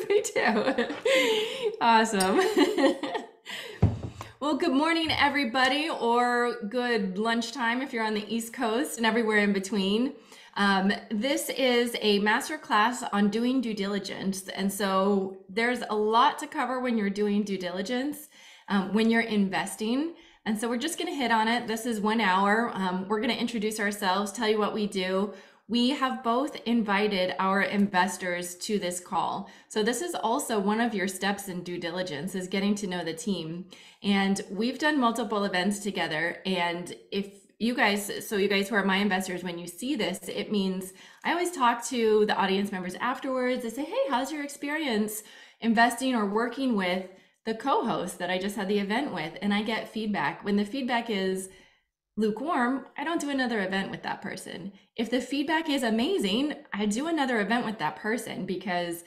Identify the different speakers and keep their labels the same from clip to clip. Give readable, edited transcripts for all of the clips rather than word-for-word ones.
Speaker 1: Me too. Awesome. Well, good morning, everybody, or good lunchtime if you're on the East Coast and everywhere in between. This is a master class on doing due diligence. And so there's a lot to cover when you're doing due diligence, when you're investing. And so we're just going to hit on it. This is 1 hour. We're going to introduce ourselves, tell you what we do. We have both invited our investors to this call. So this is also one of your steps in due diligence is getting to know the team. And we've done multiple events together. And if you guys, so you guys who are my investors, when you see this, it means I always talk to the audience members afterwards. I say, hey, how's your experience investing or working with the co-host that I just had the event with? And I get feedback. When the feedback is lukewarm, I don't do another event with that person. If the feedback is amazing, I do another event with that person because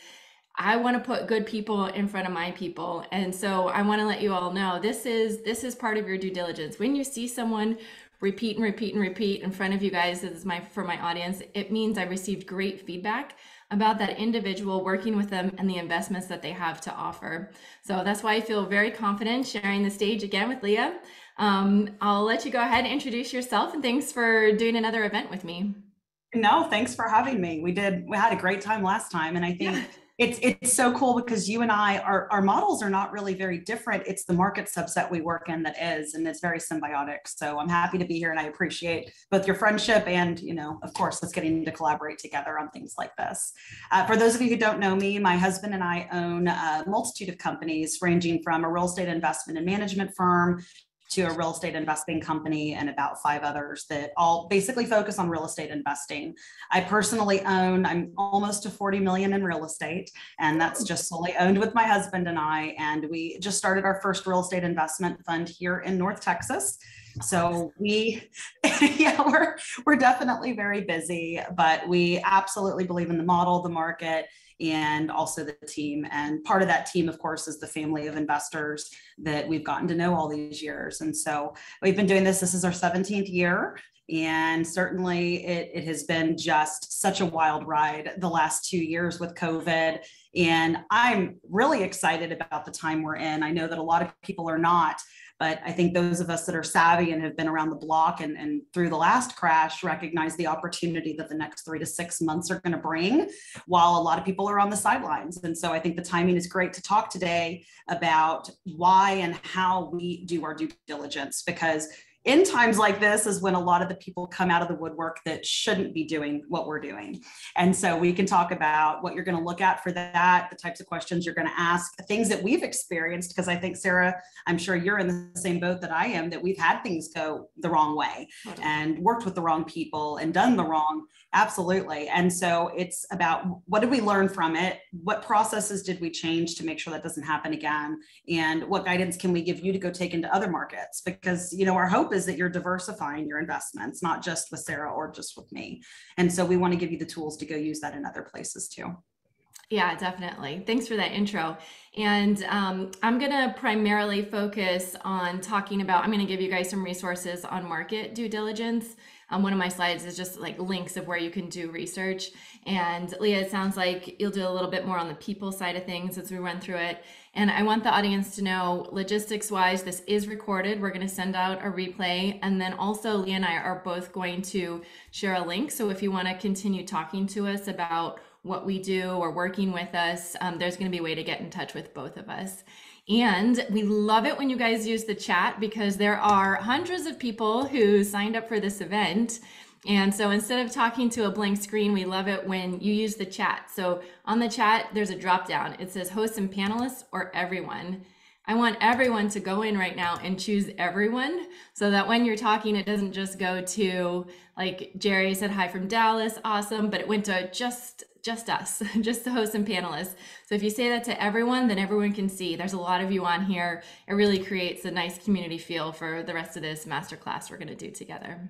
Speaker 1: I want to put good people in front of my people. And so I want to let you all know this is part of your due diligence. When you see someone repeat and repeat and repeat in front of you guys, this is for my audience, it means I received great feedback about that individual, working with them and the investments that they have to offer. So that's why I feel very confident sharing the stage again with Leah. I'll let you go ahead and introduce yourself, and thanks for doing another event with me.
Speaker 2: No, thanks for having me. We had a great time last time. And I think
Speaker 1: Yeah.
Speaker 2: it's so cool because you and I, our models are not really very different. It's the market subset we work in that is, and it's very symbiotic. So I'm happy to be here and I appreciate both your friendship and, of course, us getting to collaborate together on things like this. For those of you who don't know me, my husband and I own a multitude of companies ranging from a real estate investment and management firm to a real estate investing company and about 5 others that all basically focus on real estate investing. I personally I'm almost to 40 million in real estate, and that's just solely owned with my husband and I. And we just started our first real estate investment fund here in North Texas. So we're definitely very busy, but we absolutely believe in the model, the market, and also the team. And part of that team, of course, is the family of investors that we've gotten to know all these years. And so we've been doing this. This is our 17th year. And certainly it has been just such a wild ride the last 2 years with COVID. And I'm really excited about the time we're in. I know that a lot of people are not, but I think those of us that are savvy and have been around the block and through the last crash recognize the opportunity that the next 3 to 6 months are going to bring, while a lot of people are on the sidelines. And so I think the timing is great to talk today about why and how we do our due diligence, because in times like this is when a lot of the people come out of the woodwork that shouldn't be doing what we're doing. And so we can talk about what you're going to look at for that, the types of questions you're going to ask, things that we've experienced, because I think, Sarah, I'm sure you're in the same boat that I am, that we've had things go the wrong way and worked with the wrong people and done the wrong. Absolutely. And so it's about what did we learn from it? What processes did we change to make sure that doesn't happen again? And what guidance can we give you to go take into other markets? Because, our hope is that you're diversifying your investments, not just with Sarah or just with me. And so we want to give you the tools to go use that in other places too.
Speaker 1: Yeah, definitely. Thanks for that intro. And I'm going to primarily focus on talking about, I'm going to give you guys some resources on market due diligence. One of my slides is just like links of where you can do research. And Leah, it sounds like you'll do a little bit more on the people side of things as we run through it. And I want the audience to know, logistics wise, this is recorded. We're going to send out a replay. And then also Leah and I are both going to share a link. So if you want to continue talking to us about what we do or working with us, there's going to be a way to get in touch with both of us. And we love it when you guys use the chat, because there are hundreds of people who signed up for this event. And so instead of talking to a blank screen, we love it when you use the chat. So on the chat, there's a drop down. It says hosts and panelists or everyone. I want everyone to go in right now and choose everyone, so that when you're talking, it doesn't just go to, like Jerry said, hi from Dallas, awesome, but it went to just us, just the hosts and panelists. So if you say that to everyone, then everyone can see there's a lot of you on here. It really creates a nice community feel for the rest of this masterclass we're going to do together.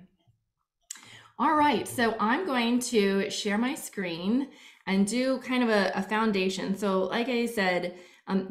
Speaker 1: All right, so I'm going to share my screen and do kind of a foundation. So like I said,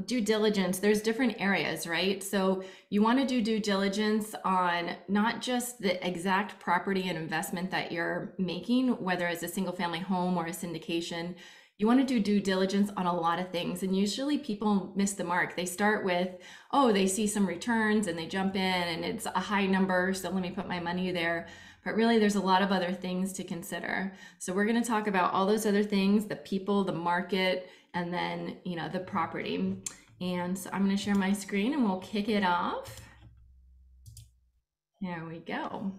Speaker 1: due diligence, there's different areas, right? So you want to do due diligence on not just the exact property and investment that you're making, whether it's a single family home or a syndication. you want to do due diligence on a lot of things. And usually people miss the mark. They start with, oh, they see some returns and they jump in and it's a high number, so let me put my money there. But really, there's a lot of other things to consider. So we're going to talk about all those other things, the people, the market, and then, the property. And so I'm going to share my screen and we'll kick it off. There we go.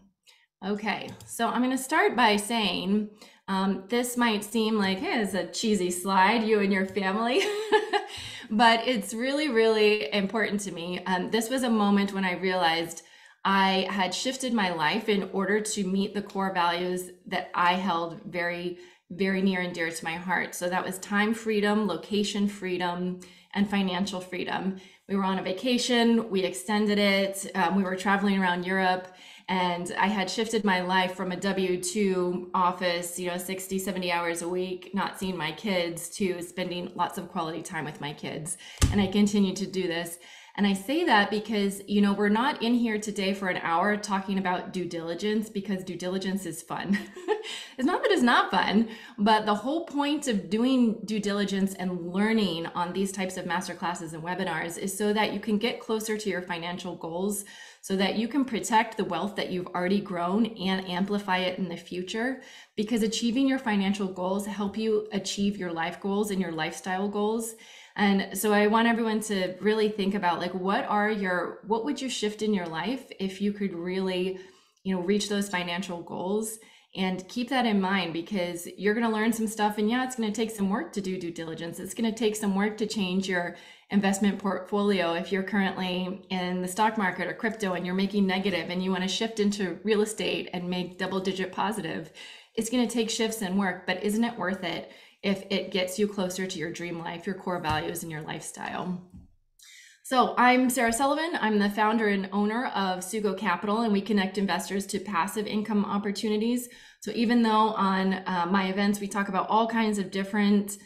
Speaker 1: Okay, so I'm going to start by saying this might seem like, hey, it's a cheesy slide, you and your family, but it's really, really important to me. This was a moment when I realized I had shifted my life in order to meet the core values that I held very, very near and dear to my heart. So that was time freedom, location freedom, and financial freedom. We were on a vacation, we extended it, we were traveling around Europe, and I had shifted my life from a W-2 office, 60, 70 hours a week, not seeing my kids, to spending lots of quality time with my kids. And I continue to do this. And I say that because, we're not in here today for an hour talking about due diligence, because due diligence is fun. It's not that it's not fun, but the whole point of doing due diligence and learning on these types of masterclasses and webinars is so that you can get closer to your financial goals, so that you can protect the wealth that you've already grown and amplify it in the future. Because achieving your financial goals help you achieve your life goals and your lifestyle goals. And so I want everyone to really think about, like, what would you shift in your life if you could really, reach those financial goals? And keep that in mind, because you're going to learn some stuff, and it's going to take some work to do due diligence. It's going to take some work to change your investment portfolio. If you're currently in the stock market or crypto and you're making negative and you want to shift into real estate and make double-digit positive, it's going to take shifts and work, but isn't it worth it if it gets you closer to your dream life, your core values, and your lifestyle? So I'm Sarah Sullivan. I'm the founder and owner of Sugo Capital, and we connect investors to passive income opportunities. So even though on my events, we talk about all kinds of different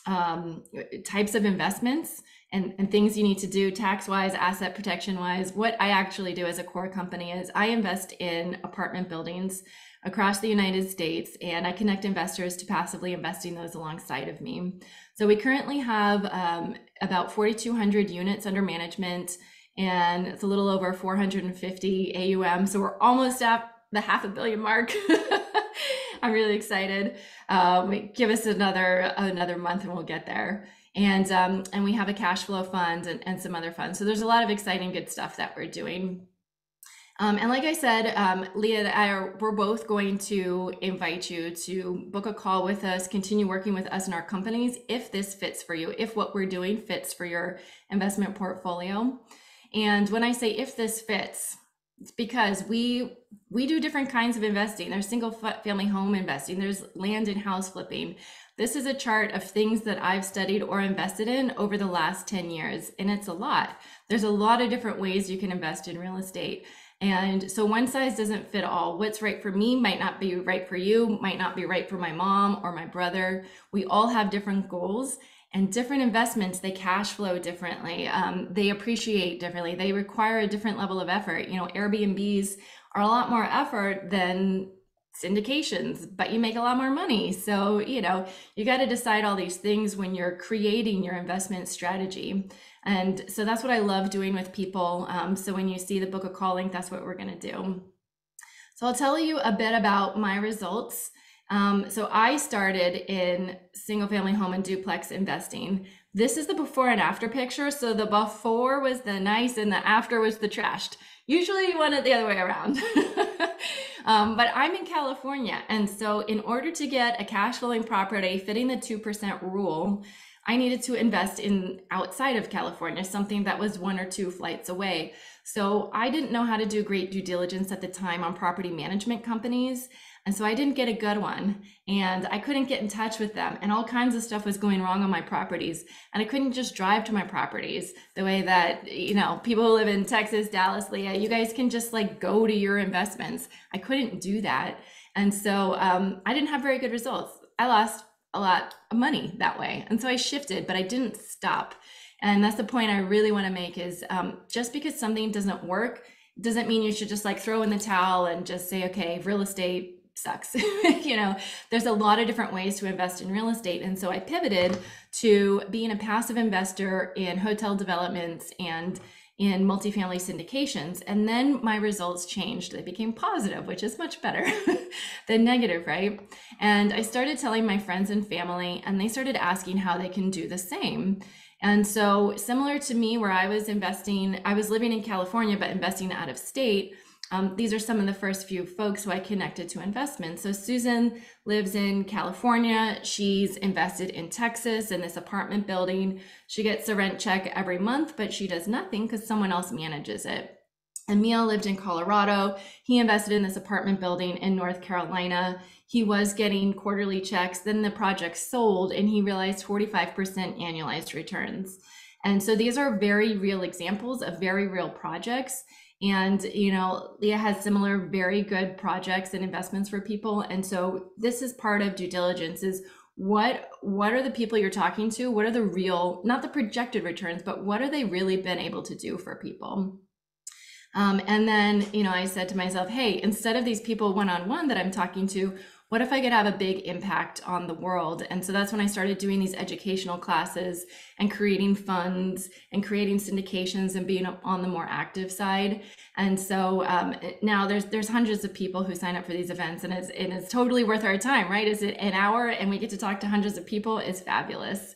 Speaker 1: types of investments and things you need to do tax-wise, asset protection-wise, what I actually do as a core company is I invest in apartment buildings across the United States, and I connect investors to passively investing those alongside of me. So we currently have about 4,200 units under management, and it's a little over 450 AUM. So we're almost at the $500 million mark. I'm really excited. Give us another month and we'll get there. And we have a cash flow fund and some other funds. So there's a lot of exciting, good stuff that we're doing. And like I said, Leah and we're both going to invite you to book a call with us, continue working with us in our companies if this fits for you, if what we're doing fits for your investment portfolio. And when I say if this fits, it's because we do different kinds of investing. There's single family home investing, there's land and house flipping. This is a chart of things that I've studied or invested in over the last 10 years, and it's a lot. There's a lot of different ways you can invest in real estate. And so one size doesn't fit all. What's right for me might not be right for you, might not be right for my mom or my brother. We all have different goals, and different investments, they cash flow differently. They appreciate differently. They require a different level of effort. Airbnbs are a lot more effort than syndications, but you make a lot more money. So, you got to decide all these things when you're creating your investment strategy. And so that's what I love doing with people. So when you see the book a call link, that's what we're going to do. So I'll tell you a bit about my results. So I started in single family home and duplex investing. This is the before and after picture. So the before was the nice and the after was the trashed. Usually you want it the other way around. But I'm in California. And so in order to get a cash flowing property fitting the 2% rule, I needed to invest in outside of California, something that was 1 or 2 flights away. So I didn't know how to do great due diligence at the time on property management companies. And so I didn't get a good one, and I couldn't get in touch with them, and all kinds of stuff was going wrong on my properties. And I couldn't just drive to my properties the way that, people who live in Texas, Dallas, Leah, you guys can just like go to your investments. I couldn't do that. And so I didn't have very good results. I lost a lot of money that way. And so I shifted, but I didn't stop. And that's the point I really want to make is just because something doesn't work doesn't mean you should just like throw in the towel and just say, okay, real estate, sucks. There's a lot of different ways to invest in real estate. And so I pivoted to being a passive investor in hotel developments and in multifamily syndications. And then my results changed. They became positive, which is much better than negative, right? And I started telling my friends and family, and they started asking how they can do the same. And so similar to me, where I was investing, I was living in California, but investing out of state. These are some of the first few folks who I connected to investments. So Susan lives in California. She's invested in Texas in this apartment building. She gets a rent check every month, but she does nothing because someone else manages it. Emil lived in Colorado. He invested in this apartment building in North Carolina. He was getting quarterly checks. Then the project sold and he realized 45% annualized returns. And so these are very real examples of very real projects. And, Leah has similar very good projects and investments for people. And so this is part of due diligence is what are the people you're talking to? What are the real, not the projected returns, but what are they really been able to do for people? And then, I said to myself, hey, instead of these people one-on-one that I'm talking to, what if I could have a big impact on the world? And so that's when I started doing these educational classes and creating funds and creating syndications and being on the more active side. And so now there's hundreds of people who sign up for these events, and it's totally worth our time, right? Is it an hour and we get to talk to hundreds of people? It's fabulous.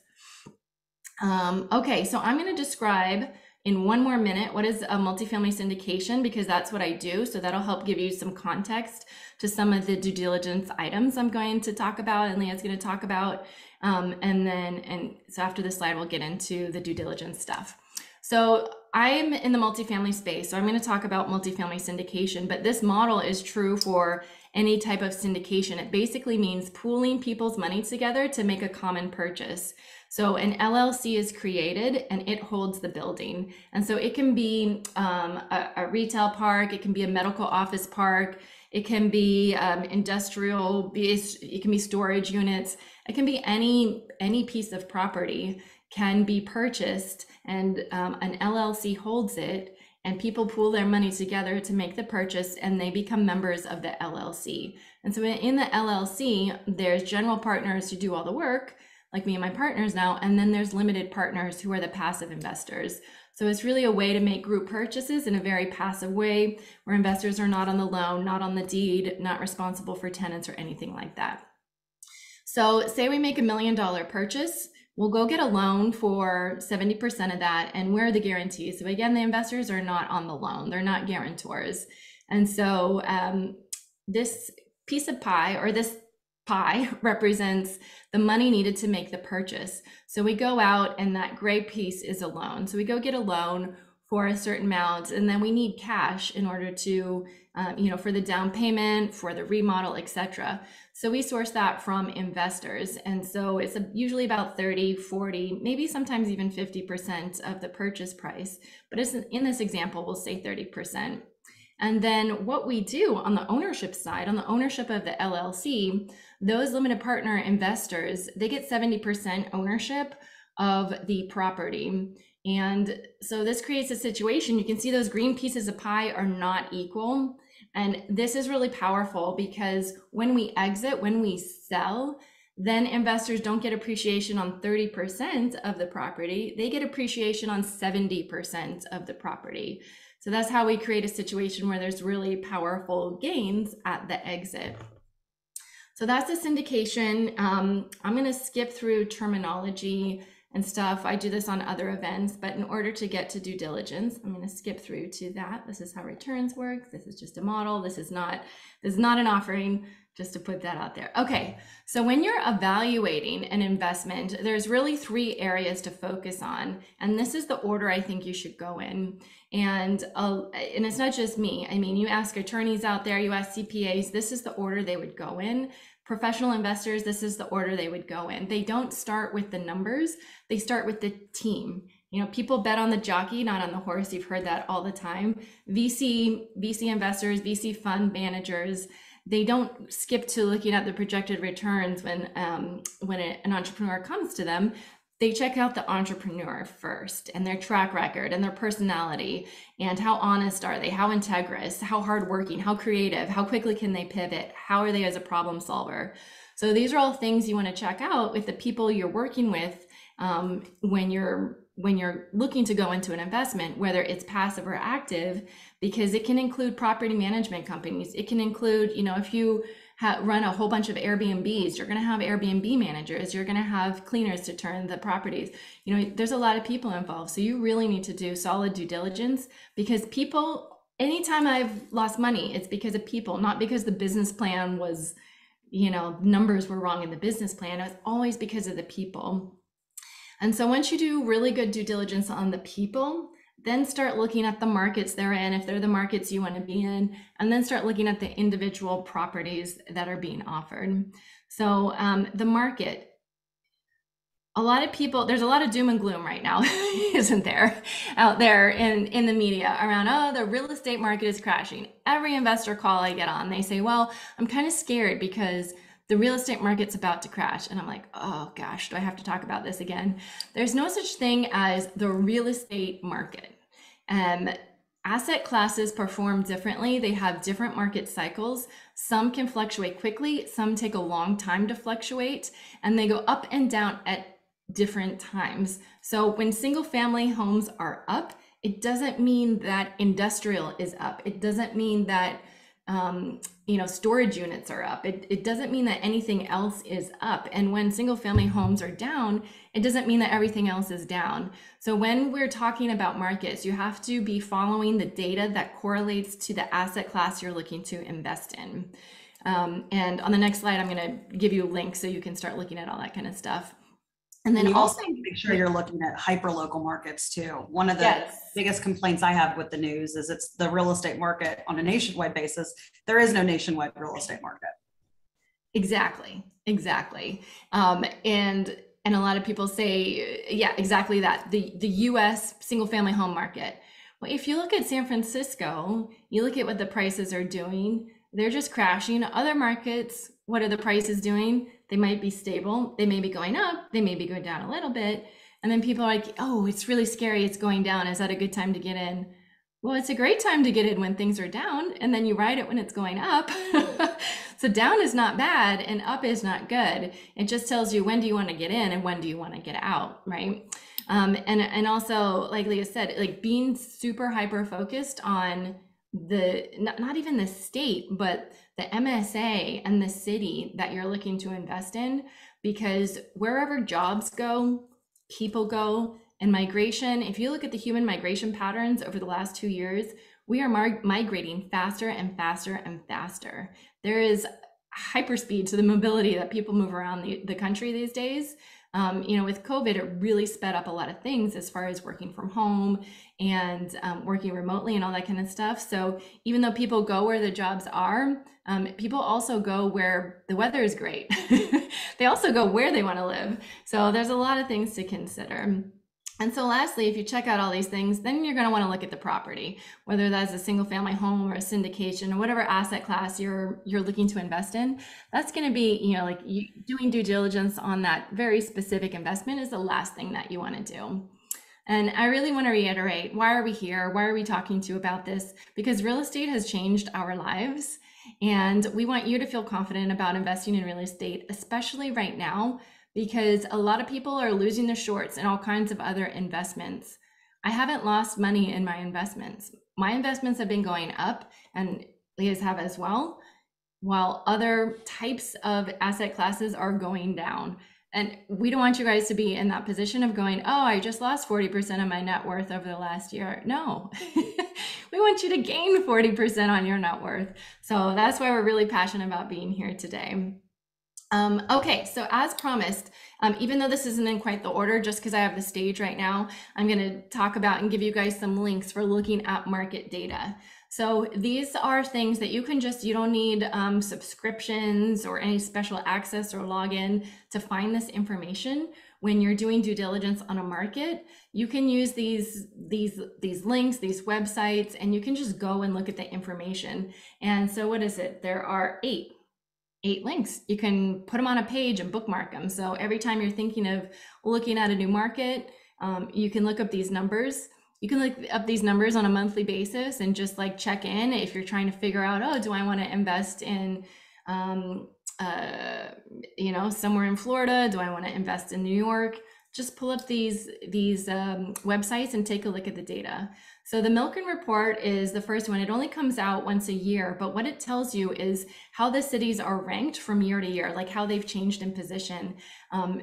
Speaker 1: Okay, so I'm going to describe in one more minute what is a multifamily syndication, because that's what I do. So that'll help give you some context to some of the due diligence items I'm going to talk about and Leah's going to talk about. And so after this slide, we'll get into the due diligence stuff. So I'm in the multifamily space, so I'm going to talk about multifamily syndication, but this model is true for any type of syndication. It basically means pooling people's money together to make a common purchase. So an LLC is created and it holds the building. And so it can be a retail park, it can be a medical office park, it can be industrial, it can be storage units, it can be any piece of property can be purchased, and an LLC holds it, and people pool their money together to make the purchase, and they become members of the LLC. And so in the LLC, there's general partners who do all the work, like me and my partners now, and then there's limited partners who are the passive investors. So it's really a way to make group purchases in a very passive way, where investors are not on the loan, not on the deed, not responsible for tenants or anything like that. So say we make $1 million purchase, we'll go get a loan for 70% of that, and where are the guarantees? So again, the investors are not on the loan, they're not guarantors. And so this piece of pie, or this pie, represents the money needed to make the purchase. So we go out and that gray piece is a loan. So we go get a loan for a certain amount, and then we need cash in order to, for the down payment, for the remodel, etc. So we source that from investors. And so it's usually about 30, 40, maybe sometimes even 50% of the purchase price. But in this example, we'll say 30%. And then what we do on the ownership side, on the ownership of the LLC, those limited partner investors, they get 70% ownership of the property. And so this creates a situation, you can see those green pieces of pie are not equal. And this is really powerful because when we exit, when we sell, then investors don't get appreciation on 30% of the property, they get appreciation on 70% of the property. So that's how we create a situation where there's really powerful gains at the exit. So that's a syndication. I'm going to skip through terminology and stuff. I do this on other events, but in order to get to due diligence, I'm going to skip through to that. This is how returns work. This is just a model. This is not an offering, just to put that out there. Okay, so when you're evaluating an investment, there's really 3 areas to focus on, and this is the order I think you should go in. And it's not just me. I mean, you ask attorneys out there, you ask CPAs, this is the order they would go in. Professional investors, this is the order they would go in. They don't start with the numbers, they start with the team. People bet on the jockey, not on the horse. You've heard that all the time. VC investors, VC fund managers, they don't skip to looking at the projected returns when an entrepreneur comes to them. they check out the entrepreneur first and their track record and their personality and how honest are they, how integrous, how hardworking, how creative, how quickly can they pivot, how are they as a problem solver. So these are all things you want to check out with the people you're working with when you're looking to go into an investment, whether it's passive or active, because it can include property management companies. It can include, if you run a whole bunch of Airbnbs, you're going to have Airbnb managers, you're going to have cleaners to turn the properties. There's a lot of people involved. So you really need to do solid due diligence, because people, anytime I've lost money, it's because of people, not because the business plan was, numbers were wrong in the business plan. It was always because of the people. And so once you do really good due diligence on the people, then start looking at the markets they're in, if they're the markets you want to be in, and then start looking at the individual properties that are being offered. So the market, a lot of people, there's a lot of doom and gloom right now, isn't there, out there in the media around, oh, the real estate market is crashing. Every investor call I get on, they say, well, I'm kind of scared because the real estate market's about to crash. And I'm like, oh gosh, do I have to talk about this again? There's no such thing as the real estate market. Asset classes perform differently. They have different market cycles. Some can fluctuate quickly, some take a long time to fluctuate, and they go up and down at different times. So when single family homes are up, it doesn't mean that industrial is up. It doesn't mean that storage units are up. It doesn't mean that anything else is up. And when single family homes are down, it doesn't mean that everything else is down. So when we're talking about markets, you have to be following the data that correlates to the asset class you're looking to invest in. And on the next slide, I'm going to give you a link so you can start looking at all that kind of stuff.
Speaker 2: And then you also make sure you're looking at hyper-local markets too. One of the biggest complaints I have with the news is it's the real estate market on a nationwide basis. There is no nationwide real estate market.
Speaker 1: Exactly. And a lot of people say, yeah, exactly that. The US single family home market. Well, if you look at San Francisco, you look at what the prices are doing, they're just crashing. Other markets, what are the prices doing? They might be stable. They may be going up. They may be going down a little bit. And then people are like, oh, it's really scary. It's going down. Is that a good time to get in? Well, it's a great time to get in when things are down, and then you ride it when it's going up. So down is not bad and up is not good. It just tells you when do you want to get in and when do you want to get out, right? And also, like Leah said, like being super hyper focused on the not even the state, but the MSA and the city that you're looking to invest in, because wherever jobs go, people go. And migration, if you look at the human migration patterns over the last 2 years, we are migrating faster and faster and faster. There is hyperspeed to the mobility that people move around the country these days. With COVID, it really sped up a lot of things as far as working from home and working remotely and all that kind of stuff. So even though people go where the jobs are, people also go where the weather is great. They also go where they want to live. So there's a lot of things to consider. And so lastly, if you check out all these things, then you're going to want to look at the property, whether that's a single family home or a syndication or whatever asset class you're looking to invest in. That's going to be, doing due diligence on that very specific investment is the last thing that you want to do. And I really want to reiterate, why are we here? Why are we talking to you about this? Because real estate has changed our lives, and we want you to feel confident about investing in real estate, especially right now, because a lot of people are losing their shorts in all kinds of other investments. I haven't lost money in my investments. My investments have been going up, and Leah's have as well, while other types of asset classes are going down. And we don't want you guys to be in that position of going, oh, I just lost 40% of my net worth over the last year. No, we want you to gain 40% on your net worth. So that's why we're really passionate about being here today. Okay, so as promised, even though this isn't in quite the order, just because I have the stage right now, I'm going to talk about and give you guys some links for looking at market data. So these are things that you can you don't need subscriptions or any special access or login to find this information. When you're doing due diligence on a market, you can use these links, these websites, and you can just go and look at the information. And so what is it? There are 8. 8 links. You can put them on a page and bookmark them. So every time you're thinking of looking at a new market, you can look up these numbers. You can look up these numbers on a monthly basis and just like check in if you're trying to figure out, oh, do I want to invest in, somewhere in Florida? Do I want to invest in New York? Just pull up these websites and take a look at the data. So the Milken report is the first one. It only comes out once a year, but what it tells you is how the cities are ranked from year to year, like how they've changed in position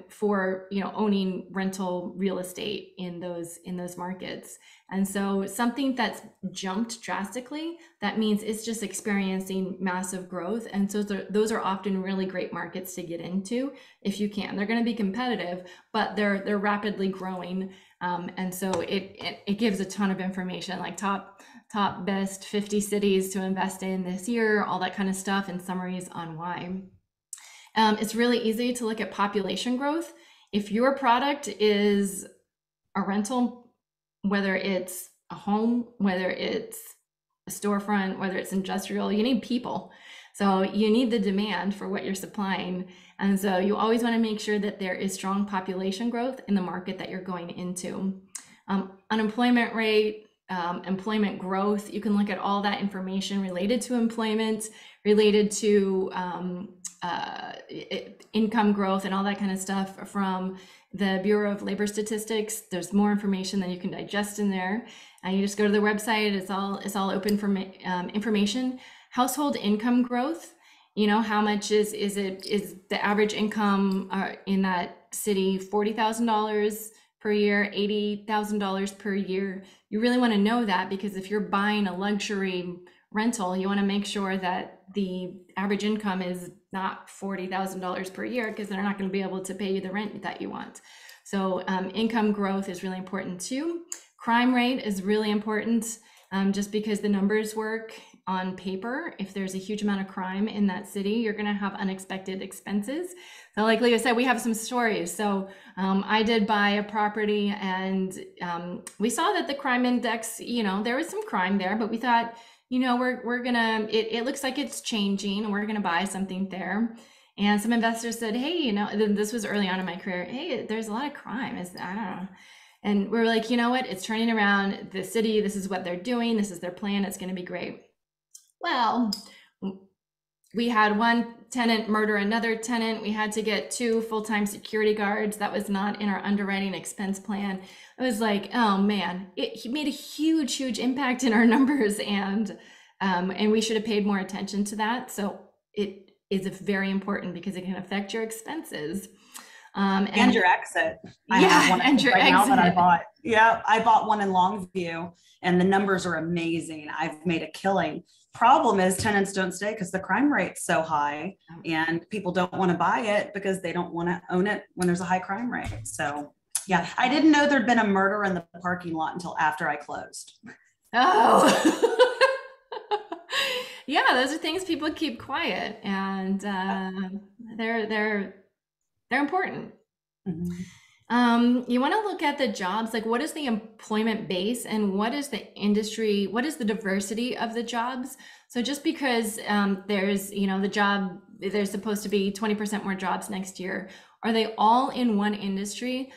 Speaker 1: for owning rental real estate in those markets. And so something that's jumped drastically, that means it's just experiencing massive growth. And so those are often really great markets to get into if you can. They're going to be competitive, but they're rapidly growing. And so it gives a ton of information, like top best 50 cities to invest in this year, all that kind of stuff, and summaries on why. It's really easy to look at population growth. If your product is a rental, whether it's a home, whether it's a storefront, whether it's industrial, you need people. So you need the demand for what you're supplying. And so you always want to make sure that there is strong population growth in the market that you're going into. Unemployment rate, employment growth, you can look at all that information related to employment, related to income growth and all that kind of stuff from the Bureau of Labor Statistics. There's more information than you can digest in there. And you just go to the website, it's all open for information. Household income growth, how much is the average income in that city $40,000 per year, $80,000 per year? You really want to know that, because if you're buying a luxury rental, you want to make sure that the average income is not $40,000 per year, because they're not going to be able to pay you the rent that you want. So income growth is really important too. Crime rate is really important, just because the numbers work on paper. If there's a huge amount of crime in that city, you're going to have unexpected expenses. So like Leah said, we have some stories. So I did buy a property, and we saw that the crime index, there was some crime there, but we thought, we're gonna, it looks like it's changing, and we're gonna buy something there. And some investors said, hey, this was early on in my career, hey, there's a lot of crime. I don't know. And we're like, you know what? It's turning around the city. This is what they're doing. This is their plan. It's going to be great. Well, we had one tenant murder another tenant. We had to get 2 full-time security guards. That was not in our underwriting expense plan. It was like, oh man, it made a huge impact in our numbers, and we should have paid more attention to that. So it is very important, because it can affect your expenses.
Speaker 2: And your exit.
Speaker 1: I have one
Speaker 2: and your right exit. Now that I bought. Yeah, I bought one in Longview, and the numbers are amazing. I've made a killing. Problem is, tenants don't stay because the crime rate's so high, and people don't want to buy it because they don't want to own it when there's a high crime rate. So yeah, I didn't know there'd been a murder in the parking lot until after I closed.
Speaker 1: Oh. Yeah, those are things people keep quiet, and they're important. Mm-hmm. You want to look at the jobs, like what is the employment base and what is the industry, what is the diversity of the jobs? So just because there's, there's supposed to be 20% more jobs next year, are they all in one industry?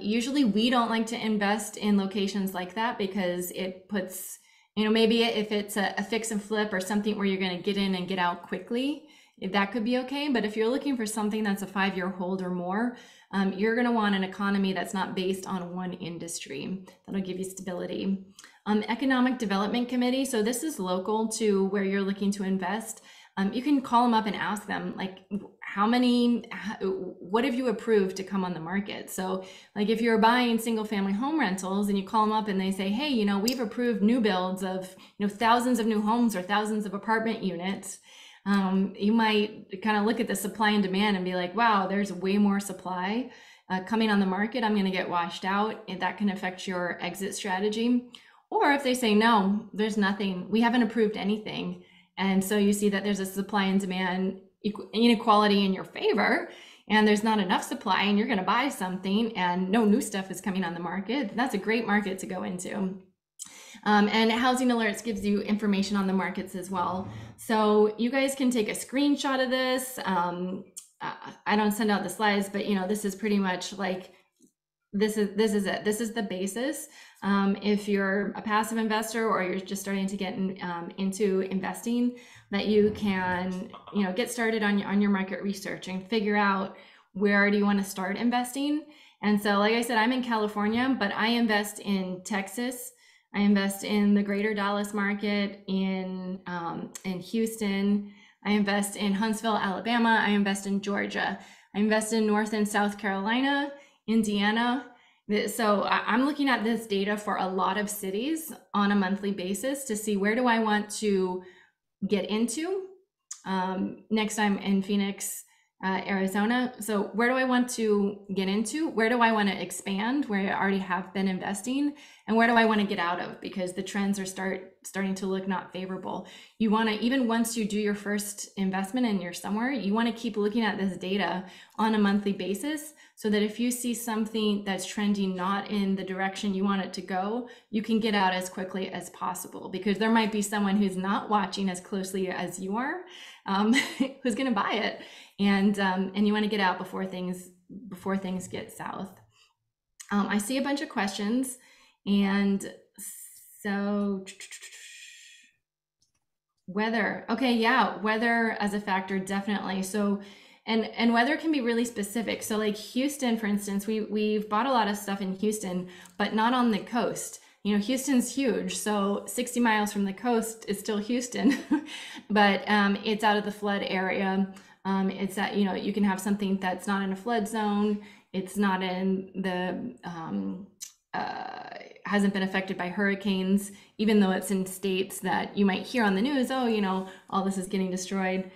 Speaker 1: Usually we don't like to invest in locations like that, because it puts, maybe if it's a fix and flip or something where you're going to get in and get out quickly, that could be okay. But if you're looking for something that's a 5-year hold or more, you're going to want an economy that's not based on one industry. That'll give you stability. Economic Development Committee. So this is local to where you're looking to invest. You can call them up and ask them, like, what have you approved to come on the market? So like if you're buying single family home rentals and you call them up and they say, hey, we've approved new builds of, thousands of new homes or thousands of apartment units. You might kind of look at the supply and demand and be like, wow, there's way more supply coming on the market. I'm going to get washed out, and that can affect your exit strategy. Or if they say, no, there's nothing, we haven't approved anything. And so you see that there's a supply and demand inequality in your favor, and there's not enough supply, and you're going to buy something and no new stuff is coming on the market. That's a great market to go into. And Housing Alerts gives you information on the markets as well. So you guys can take a screenshot of this. I don't send out the slides, but this is pretty much like, this is it. This is the basis. If you're a passive investor or you're just starting to get into investing, that you can get started on your market research and figure out where do you want to start investing. And so, like I said, I'm in California, but I invest in Texas. I invest in the greater Dallas market, in Houston. I invest in Huntsville, Alabama. I invest in Georgia. I invest in North and South Carolina, Indiana. So I'm looking at this data for a lot of cities on a monthly basis to see where do I want to get into. Next, I'm in Phoenix, Arizona. So where do I want to get into? Where do I want to expand, where I already have been investing? And where do I want to get out of? Because the trends are starting to look not favorable. You want to, even once you do your first investment and you're somewhere, you want to keep looking at this data on a monthly basis, so that if you see something that's trending not in the direction you want it to go, you can get out as quickly as possible, because there might be someone who's not watching as closely as you are, who's going to buy it. And you want to get out before things get south. I see a bunch of questions, and so weather. Okay, yeah, weather as a factor, definitely. So, and weather can be really specific. So, like Houston, for instance, we've bought a lot of stuff in Houston, but not on the coast. Houston's huge, so 60 miles from the coast is still Houston, but it's out of the flood area. It's that, you can have something that's not in a flood zone. It's not in the, hasn't been affected by hurricanes, even though it's in states that you might hear on the news, oh, all this is getting destroyed.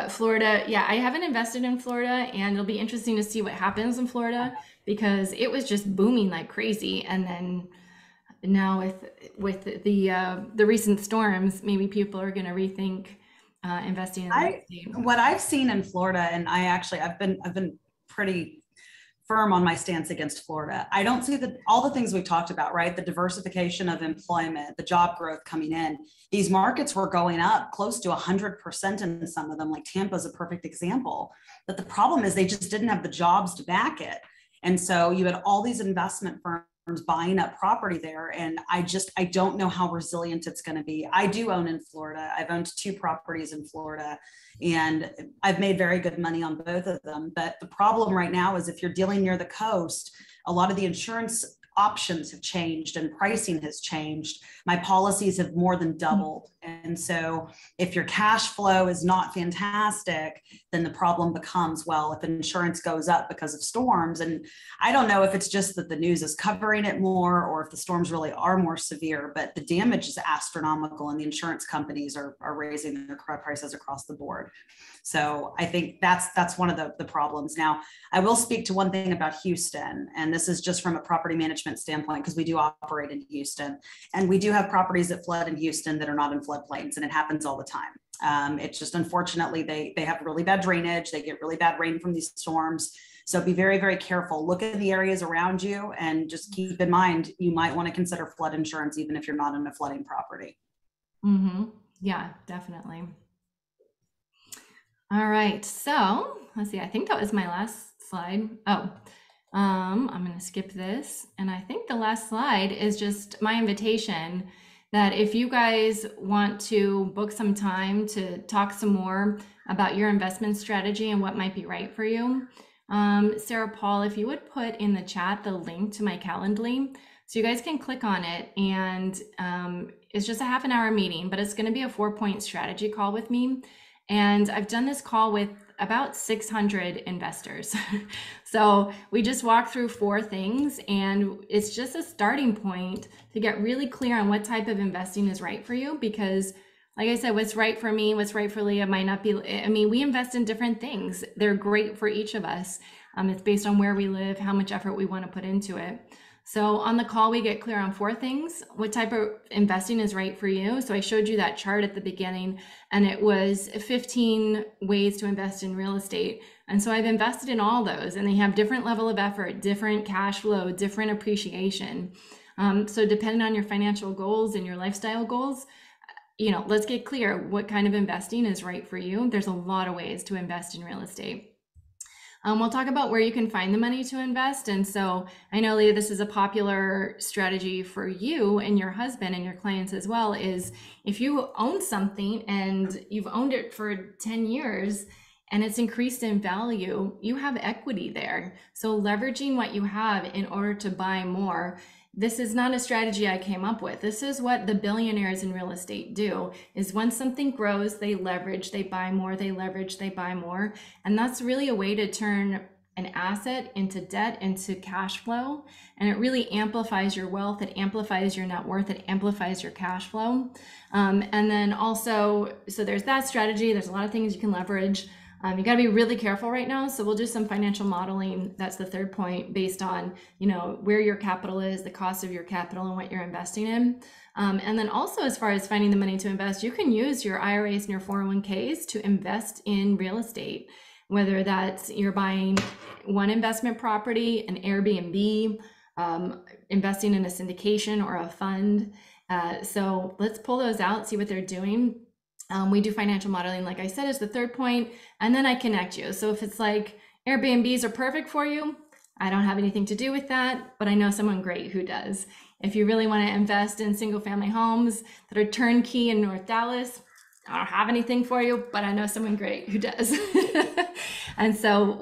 Speaker 1: Florida, yeah, I haven't invested in Florida, and it'll be interesting to see what happens in Florida, because it was just booming like crazy. And then now with the recent storms, maybe people are going to rethink investing in that state.
Speaker 2: What I've seen in Florida, and I've been pretty firm on my stance against Florida. I don't see all the things we talked about, right? The diversification of employment, the job growth coming in. These markets were going up close to 100% in some of them, like Tampa is a perfect example. But the problem is they just didn't have the jobs to back it. And so you had all these investment firms buying up property there. And I don't know how resilient it's going to be. I do own in Florida. I've owned 2 properties in Florida, and I've made very good money on both of them. But the problem right now is if you're dealing near the coast, a lot of the insurance options have changed and pricing has changed. My policies have more than doubled. And so if your cash flow is not fantastic, then the problem becomes, well, if insurance goes up because of storms, and I don't know if it's just that the news is covering it more or if the storms really are more severe, but the damage is astronomical and the insurance companies are raising their prices across the board. So I think that's one of the problems. Now, I will speak to one thing about Houston, and this is just from a property management standpoint, because we do operate in Houston, and we do have properties that flood in Houston that are not in floodplains, and it happens all the time. It's just, unfortunately, they have really bad drainage. They get really bad rain from these storms. So be very, very careful. Look at the areas around you, and just keep in mind, you might want to consider flood insurance, even if you're not in a flooding property.
Speaker 1: Mm-hmm. Yeah, definitely. All right, so let's see, I think that was my last slide. I'm going to skip this. And I think the last slide is just my invitation that if you guys want to book some time to talk some more about your investment strategy and what might be right for you, Sarah Paul, if you would put in the chat the link to my Calendly, so you guys can click on it, and it's just a half an hour meeting, but it's going to be a 4-point strategy call with me. And I've done this call with about 600 investors. So we just walk through 4 things, and it's just a starting point to get really clear on what type of investing is right for you. Because like I said, what's right for me, what's right for Leah might not be. I mean, we invest in different things. They're great for each of us. It's based on where we live, how much effort we want to put into it. So on the call, we get clear on 4 things. What type of investing is right for you? So I showed you that chart at the beginning, and it was 15 ways to invest in real estate. And so I've invested in all those, and they have different level of effort, different cash flow, different appreciation. So depending on your financial goals and your lifestyle goals, let's get clear what kind of investing is right for you. There's a lot of ways to invest in real estate. We'll talk about where you can find the money to invest. And so I know, Leah, this is a popular strategy for you and your husband and your clients as well, is if you own something and you've owned it for 10 years and it's increased in value, you have equity there. So leveraging what you have in order to buy more. This is not a strategy I came up with. This is what the billionaires in real estate do, is when something grows, they leverage, they buy more, they leverage, they buy more. And that's really a way to turn an asset into debt, into cash flow. And it really amplifies your wealth. It amplifies your net worth. It amplifies your cash flow. And then also, so there's that strategy. There's a lot of things you can leverage. You got to be really careful right now. So we'll do some financial modeling. That's the third point, based on, where your capital is, the cost of your capital, and what you're investing in. And then also, as far as finding the money to invest, you can use your IRAs and your 401ks to invest in real estate, whether that's you're buying one investment property, an Airbnb, investing in a syndication or a fund. So let's pull those out, see what they're doing. We do financial modeling, like I said, is the third point, and then I connect you. So if it's like Airbnbs are perfect for you, I don't have anything to do with that, but I know someone great who does. If you really want to invest in single family homes that are turnkey in North Dallas, I don't have anything for you, but I know someone great who does. And so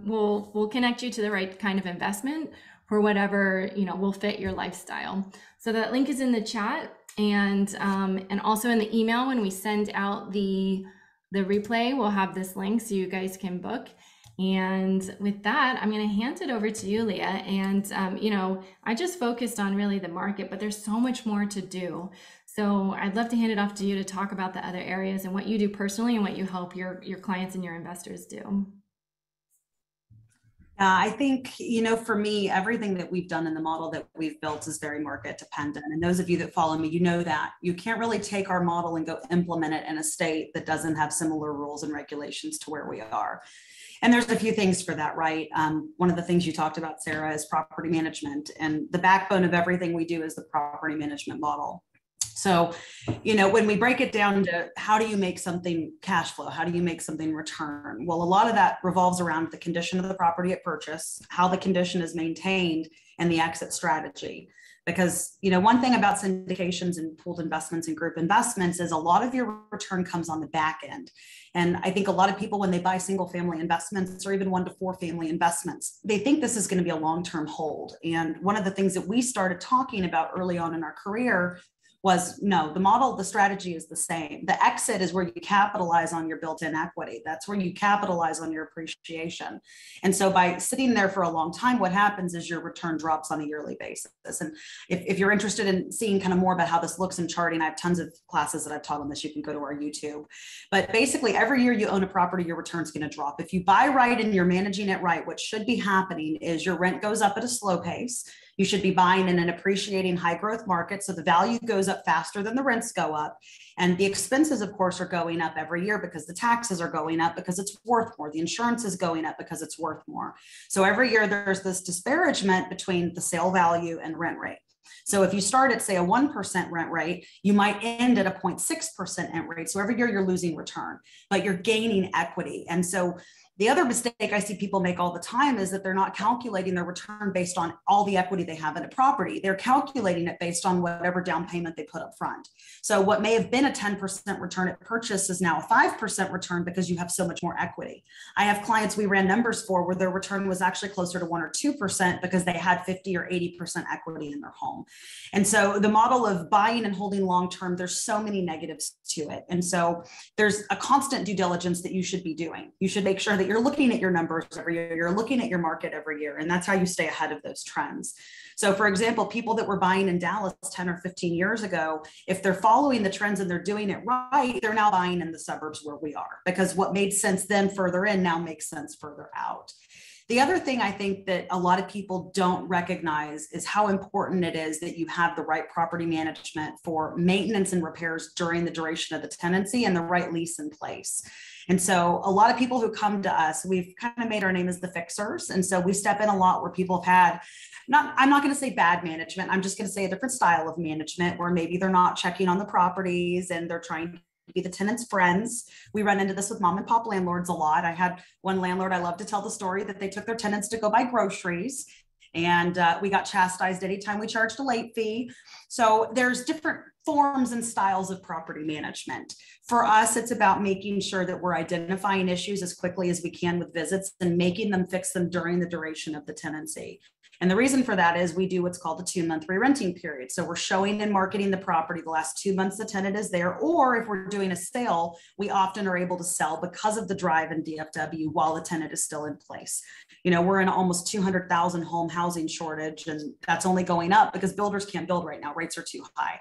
Speaker 1: we'll connect you to the right kind of investment for whatever will fit your lifestyle. So that link is in the chat. And also in the email, when we send out the replay, we'll have this link so you guys can book. And with that, I'm going to hand it over to you, Leah. And, I just focused on really the market, but there's so much more to do. So I'd love to hand it off to you to talk about the other areas and what you do personally and what you help your clients and your investors do.
Speaker 2: I think, for me, everything that we've done in the model that we've built is very market dependent. And those of you that follow me, that you can't really take our model and go implement it in a state that doesn't have similar rules and regulations to where we are. And there's a few things for that, right? One of the things you talked about, Sarah, is property management. And the backbone of everything we do is the property management model. So, when we break it down to how do you make something cash flow? How do you make something return? Well, a lot of that revolves around the condition of the property at purchase, how the condition is maintained, and the exit strategy. Because, one thing about syndications and pooled investments and group investments is a lot of your return comes on the back end. And I think a lot of people, when they buy single family investments or even 1 to 4 family investments, they think this is going to be a long-term hold. And one of the things that we started talking about early on in our career was no, the model, the strategy is the same. The exit is where you capitalize on your built-in equity. That's where you capitalize on your appreciation. And so by sitting there for a long time, what happens is your return drops on a yearly basis. And if you're interested in seeing kind of more about how this looks in charting, I have tons of classes that I've taught on this. You can go to our YouTube. But basically, every year you own a property, your return's going to drop. If you buy right and you're managing it right, what should be happening is your rent goes up at a slow pace. You should be buying in an appreciating high growth market. So the value goes up faster than the rents go up. And the expenses, of course, are going up every year because the taxes are going up because it's worth more. The insurance is going up because it's worth more. So every year there's this disparagement between the sale value and rent rate. So if you start at, say, a 1% rent rate, you might end at a 0.6% rent rate. So every year you're losing return, but you're gaining equity. And so the other mistake I see people make all the time is that they're not calculating their return based on all the equity they have in a property. They're calculating it based on whatever down payment they put up front. So what may have been a 10% return at purchase is now a 5% return because you have so much more equity. I have clients we ran numbers for where their return was actually closer to 1 or 2% because they had 50 or 80% equity in their home. And so the model of buying and holding long-term, there's so many negatives to it. And so there's a constant due diligence that you should be doing. You should make sure that you're looking at your numbers every year, you're looking at your market every year, and that's how you stay ahead of those trends. So for example, people that were buying in Dallas 10 or 15 years ago, if they're following the trends and they're doing it right, they're now buying in the suburbs where we are, because what made sense then further in now makes sense further out. The other thing I think that a lot of people don't recognize is how important it is that you have the right property management for maintenance and repairs during the duration of the tenancy and the right lease in place. And so a lot of people who come to us, we've kind of made our name as the fixers. And so we step in a lot where people have had I'm not going to say bad management. I'm just going to say a different style of management where maybe they're not checking on the properties and they're trying to be the tenants' friends. We run into this with mom and pop landlords a lot. I had one landlord, I love to tell the story that they took their tenants to go buy groceries, and we got chastised anytime we charged a late fee. So there's different forms and styles of property management. For us, it's about making sure that we're identifying issues as quickly as we can with visits and making them fix them during the duration of the tenancy. And the reason for that is we do what's called a 2-month re-renting period. So we're showing and marketing the property the last 2 months the tenant is there, or if we're doing a sale, we often are able to sell because of the drive in DFW while the tenant is still in place. You know, we're in almost 200,000 home housing shortage, and that's only going up because builders can't build right now. Rates are too high.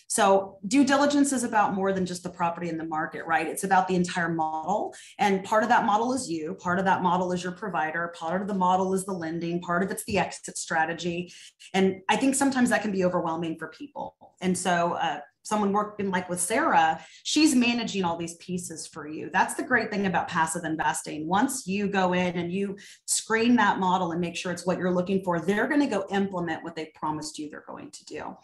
Speaker 2: So due diligence is about more than just the property in the market, right? It's about the entire model. And part of that model is you, part of that model is your provider, part of the model is the lending, part of it's the exit strategy. And I think sometimes that can be overwhelming for people. And so someone working like with Sarah, she's managing all these pieces for you. That's the great thing about passive investing. Once you go in and you screen that model and make sure it's what you're looking for, they're going to go implement what they promised you they're going to do.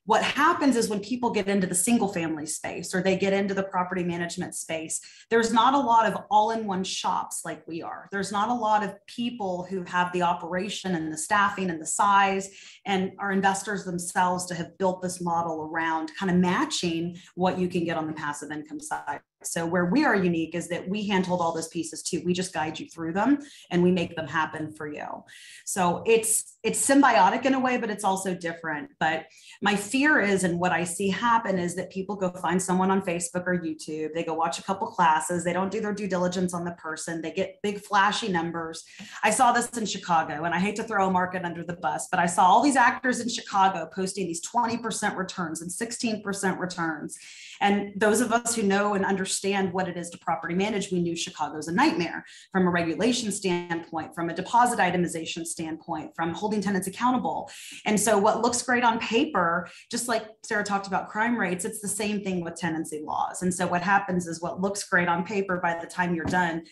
Speaker 2: What happens is when people get into the single family space or they get into the property management space, there's not a lot of all-in-one shops like we are. There's not a lot of people who have the operation and the staffing and the size, and our investors themselves to have built this model around kind of matching what you can get on the passive income side. So where we are unique is that we handhold all those pieces too. We just guide you through them and we make them happen for you. So it's symbiotic in a way, but it's also different. But my fear is, and what I see happen is that people go find someone on Facebook or YouTube, they go watch a couple classes, they don't do their due diligence on the person, they get big flashy numbers. I saw this in Chicago, and I hate to throw a market under the bus, but I saw all these actors in Chicago posting these 20% returns and 16% returns. And those of us who know and understand what it is to property manage, we knew Chicago's a nightmare from a regulation standpoint, from a deposit itemization standpoint, from holding tenants accountable. And so what looks great on paper, just like Sarah talked about crime rates, it's the same thing with tenancy laws. And so what happens is what looks great on paper, by the time you're done,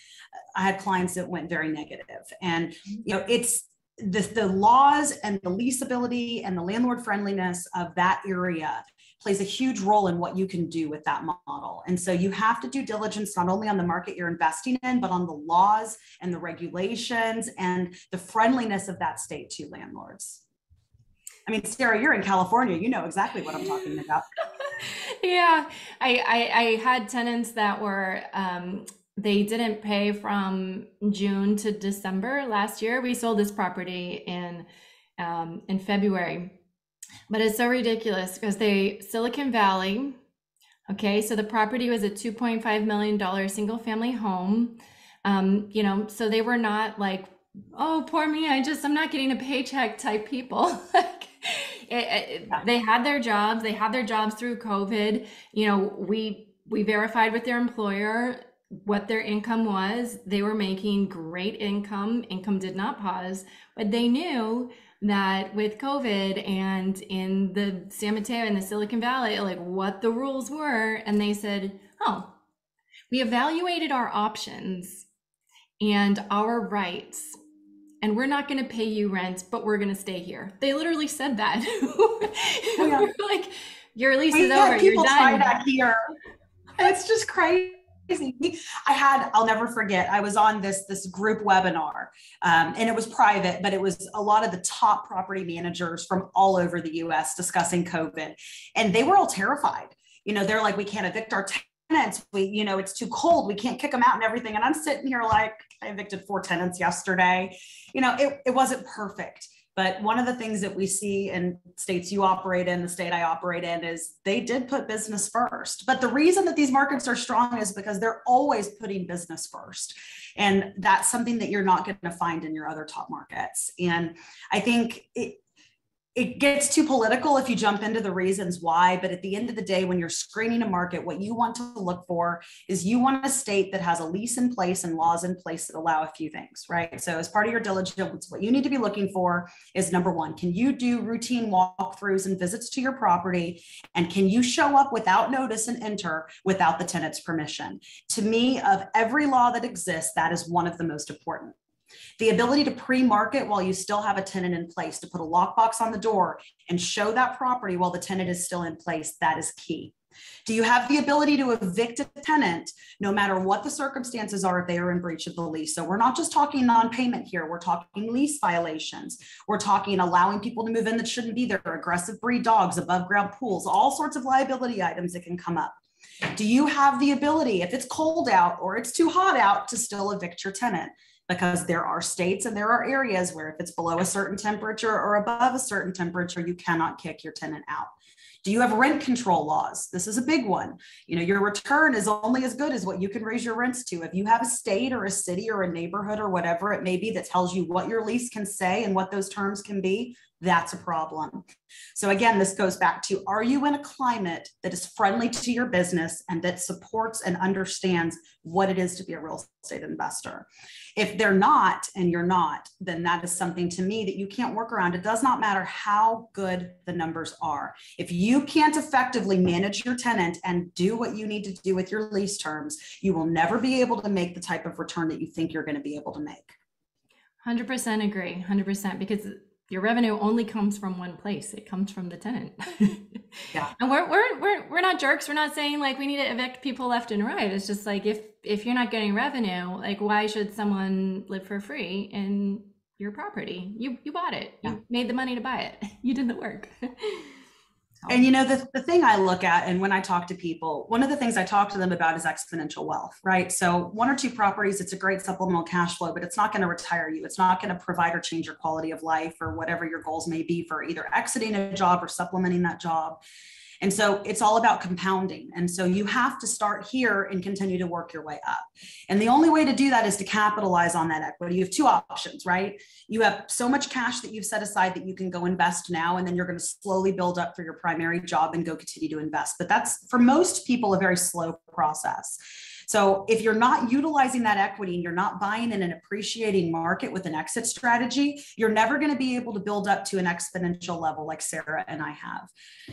Speaker 2: I had clients that went very negative. And, you know, it's the laws and the leasability and the landlord friendliness of that area plays a huge role in what you can do with that model. And so you have to do diligence not only on the market you're investing in, but on the laws and the regulations and the friendliness of that state to landlords. I mean, Sarah, you're in California. You know exactly what I'm talking about.
Speaker 1: Yeah, I had tenants that were, they didn't pay from June to December last year. We sold this property in February. But it's so ridiculous because Silicon Valley, okay, so the property was a $2.5 million single family home. You know, so they were not like, oh, poor me, I'm not getting a paycheck type people. They had their jobs through COVID. You know, we verified with their employer what their income was. They were making great income. Income did not pause, but they knew that with COVID and in the San Mateo and the Silicon Valley, like what the rules were. And they said, oh, we evaluated our options and our rights, and we're not going to pay you rent, but we're going to stay here. They literally said that.
Speaker 2: Yeah.
Speaker 1: We're like, your lease is over, you're done.
Speaker 2: Try that here. It's just crazy. I'll never forget, I was on this group webinar, and it was private, but it was a lot of the top property managers from all over the US discussing COVID. And they were all terrified. You know, they're like, we can't evict our tenants. You know, it's too cold. We can't kick them out and everything. And I'm sitting here like, I evicted 4 tenants yesterday. You know, it wasn't perfect. But one of the things that we see in states you operate in, the state I operate in, is they did put business first. But the reason that these markets are strong is because they're always putting business first. And that's something that you're not going to find in your other top markets. And I think it gets too political if you jump into the reasons why, but at the end of the day, when you're screening a market, what you want to look for is you want a state that has a lease in place and laws in place that allow a few things, right? So as part of your diligence, what you need to be looking for is number one, can you do routine walkthroughs and visits to your property? And can you show up without notice and enter without the tenant's permission? To me, of every law that exists, that is one of the most important. The ability to pre-market while you still have a tenant in place, to put a lockbox on the door and show that property while the tenant is still in place, that is key. Do you have the ability to evict a tenant no matter what the circumstances are if they are in breach of the lease? So we're not just talking non-payment here. We're talking lease violations. We're talking allowing people to move in that shouldn't be there, aggressive breed dogs, above ground pools, all sorts of liability items that can come up. Do you have the ability, if it's cold out or it's too hot out, to still evict your tenant? Because there are states and there are areas where if it's below a certain temperature or above a certain temperature, you cannot kick your tenant out. Do you have rent control laws? This is a big one. You know, your return is only as good as what you can raise your rents to. If you have a state or a city or a neighborhood or whatever it may be that tells you what your lease can say and what those terms can be, that's a problem. So again, this goes back to, are you in a climate that is friendly to your business and that supports and understands what it is to be a real estate investor? If they're not, and you're not, then that is something to me that you can't work around. It does not matter how good the numbers are. If you can't effectively manage your tenant and do what you need to do with your lease terms, you will never be able to make the type of return that you think you're going to be able to make.
Speaker 1: 100% agree, 100%, because your revenue only comes from one place. It comes from the tenant.
Speaker 2: Yeah.
Speaker 1: And we're not jerks. We're not saying like we need to evict people left and right. It's just like, if you're not getting revenue, like why should someone live for free in your property? You bought it.
Speaker 2: Yeah.
Speaker 1: You made the money to buy it. You did the work.
Speaker 2: And you know, the thing I look at, and when I talk to people, one of the things I talk to them about is exponential wealth, right? So one or two properties, it's a great supplemental cash flow, but it's not going to retire you. It's not going to provide or change your quality of life or whatever your goals may be for either exiting a job or supplementing that job. And so it's all about compounding. And so you have to start here and continue to work your way up. And the only way to do that is to capitalize on that equity. You have two options, right? You have so much cash that you've set aside that you can go invest now, and then you're going to slowly build up for your primary job and go continue to invest. But that's, for most people, a very slow process. So if you're not utilizing that equity and you're not buying in an appreciating market with an exit strategy, you're never going to be able to build up to an exponential level like Sarah and I have.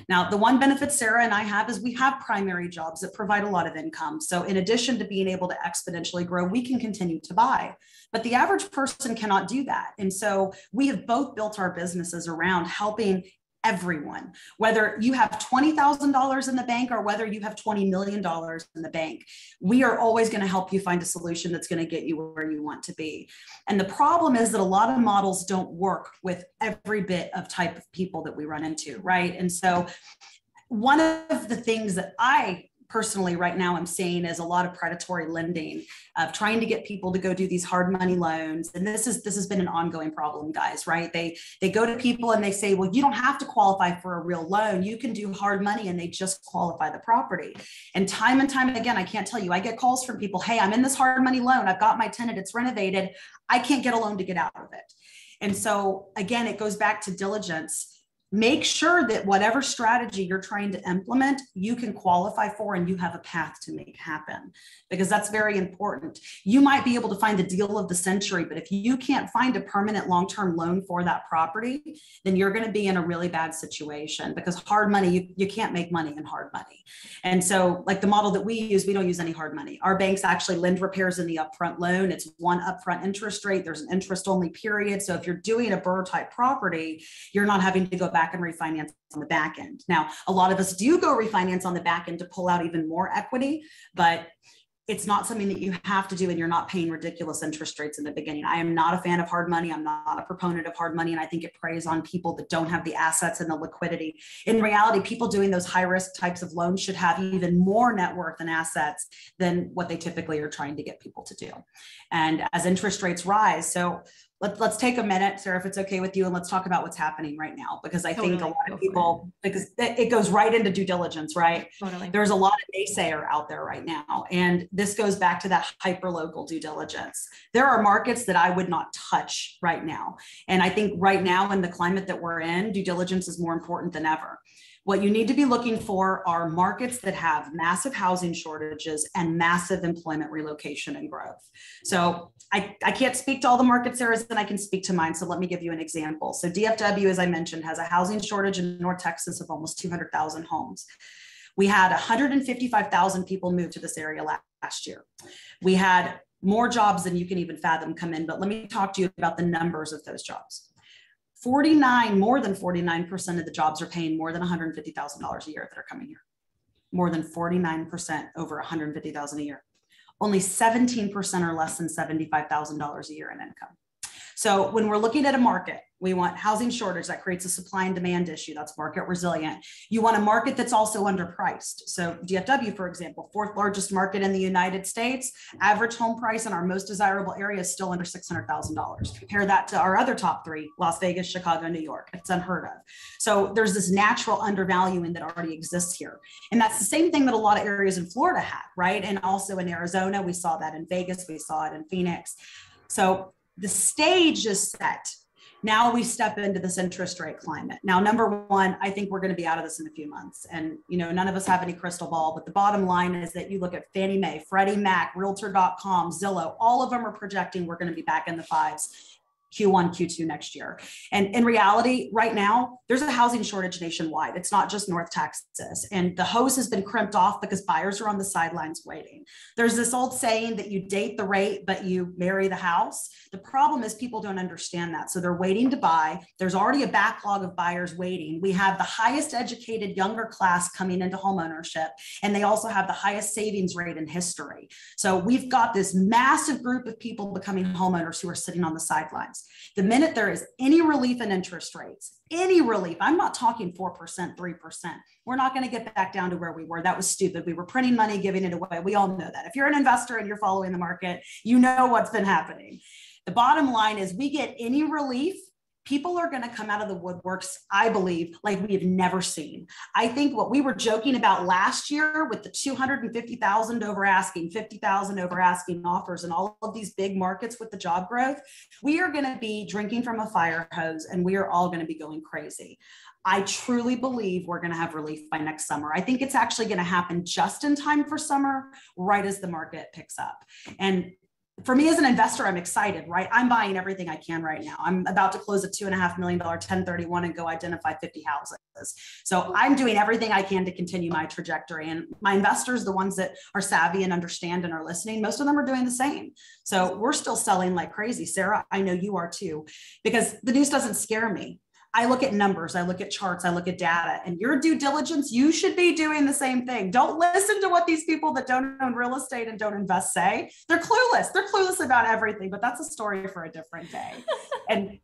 Speaker 2: Now, the one benefit Sarah and I have is we have primary jobs that provide a lot of income. So in addition to being able to exponentially grow, we can continue to buy. But the average person cannot do that. And so we have both built our businesses around helping everyone, whether you have $20,000 in the bank or whether you have $20 million in the bank. We are always going to help you find a solution that's going to get you where you want to be. And the problem is that a lot of models don't work with every bit of type of people that we run into, right? And so one of the things that I personally right now I'm seeing is a lot of predatory lending, of trying to get people to go do these hard money loans. And this has been an ongoing problem, guys, right? They go to people and they say, well, you don't have to qualify for a real loan. You can do hard money, and they just qualify the property. And time again, I can't tell you, I get calls from people, hey, I'm in this hard money loan. I've got my tenant, it's renovated. I can't get a loan to get out of it. And so again, it goes back to diligence. Make sure that whatever strategy you're trying to implement, you can qualify for and you have a path to make happen, because that's very important. You might be able to find the deal of the century, but if you can't find a permanent long-term loan for that property, then you're going to be in a really bad situation, because hard money, you can't make money in hard money. And so like the model that we use, we don't use any hard money. Our banks actually lend repairs in the upfront loan. It's one upfront interest rate. There's an interest only period. So if you're doing a BRRRR type property, you're not having to go back and refinance on the back end. Now, a lot of us do go refinance on the back end to pull out even more equity, but it's not something that you have to do, and you're not paying ridiculous interest rates in the beginning. I am not a fan of hard money. I'm not a proponent of hard money, and I think it preys on people that don't have the assets and the liquidity. In reality, people doing those high risk types of loans should have even more net worth and assets than what they typically are trying to get people to do. And as interest rates rise, so let's take a minute, Sarah, if it's okay with you, and let's talk about what's happening right now, because I think a
Speaker 1: Totally.
Speaker 2: lot
Speaker 1: Go
Speaker 2: of
Speaker 1: for it.
Speaker 2: people, because it goes right into due diligence, right?
Speaker 1: Totally.
Speaker 2: There's a lot of naysayer out there right now. And this goes back to that hyper local due diligence. There are markets that I would not touch right now. And I think right now in the climate that we're in, due diligence is more important than ever. What you need to be looking for are markets that have massive housing shortages and massive employment relocation and growth. So I can't speak to all the markets there is, and I can speak to mine. So let me give you an example. So DFW, as I mentioned, has a housing shortage in North Texas of almost 200,000 homes. We had 155,000 people move to this area last year. We had more jobs than you can even fathom come in, but let me talk to you about the numbers of those jobs. More than 49% of the jobs are paying more than $150,000 a year that are coming here. More than 49% over $150,000 a year. Only 17% are less than $75,000 a year in income. So when we're looking at a market, we want housing shortage that creates a supply and demand issue that's market resilient. You want a market that's also underpriced. So DFW, for example, fourth largest market in the United States, average home price in our most desirable area is still under $600,000. Compare that to our other top three, Las Vegas, Chicago, New York. It's unheard of. So there's this natural undervaluing that already exists here. And that's the same thing that a lot of areas in Florida had, right? And also in Arizona, we saw that in Vegas, we saw it in Phoenix. So the stage is set. Now we step into this interest rate climate. Now, number one, I think we're going to be out of this in a few months. And, none of us have any crystal ball, but the bottom line is that you look at Fannie Mae, Freddie Mac, Realtor.com, Zillow, all of them are projecting we're going to be back in the fives. Q1, Q2 next year. And in reality, right now, there's a housing shortage nationwide. It's not just North Texas. And the hose has been crimped off because buyers are on the sidelines waiting. There's this old saying that you date the rate, but you marry the house. The problem is people don't understand that. So they're waiting to buy. There's already a backlog of buyers waiting. We have the highest educated younger class coming into homeownership, and they also have the highest savings rate in history. So we've got this massive group of people becoming homeowners who are sitting on the sidelines. The minute there is any relief in interest rates, any relief, I'm not talking 4%, 3%. We're not going to get back down to where we were. That was stupid. We were printing money, giving it away. We all know that. If you're an investor and you're following the market, you know what's been happening. The bottom line is we get any relief, people are going to come out of the woodworks, I believe, like we've never seen. I think what we were joking about last year with the 250,000 over asking, 50,000 over asking offers and all of these big markets with the job growth, we are going to be drinking from a fire hose and we are all going to be going crazy. I truly believe we're going to have relief by next summer. I think it's actually going to happen just in time for summer, right as the market picks up. And for me as an investor, I'm excited, right? I'm buying everything I can right now. I'm about to close a $2.5 million 1031 and go identify 50 houses. So I'm doing everything I can to continue my trajectory. And my investors, the ones that are savvy and understand and are listening, most of them are doing the same. So we're still selling like crazy. Sarah, I know you are too, because the news doesn't scare me. I look at numbers, I look at charts, I look at data, and your due diligence, you should be doing the same thing. Don't listen to what these people that don't own real estate and don't invest say. They're clueless. They're clueless about everything, but that's a story for a different day. And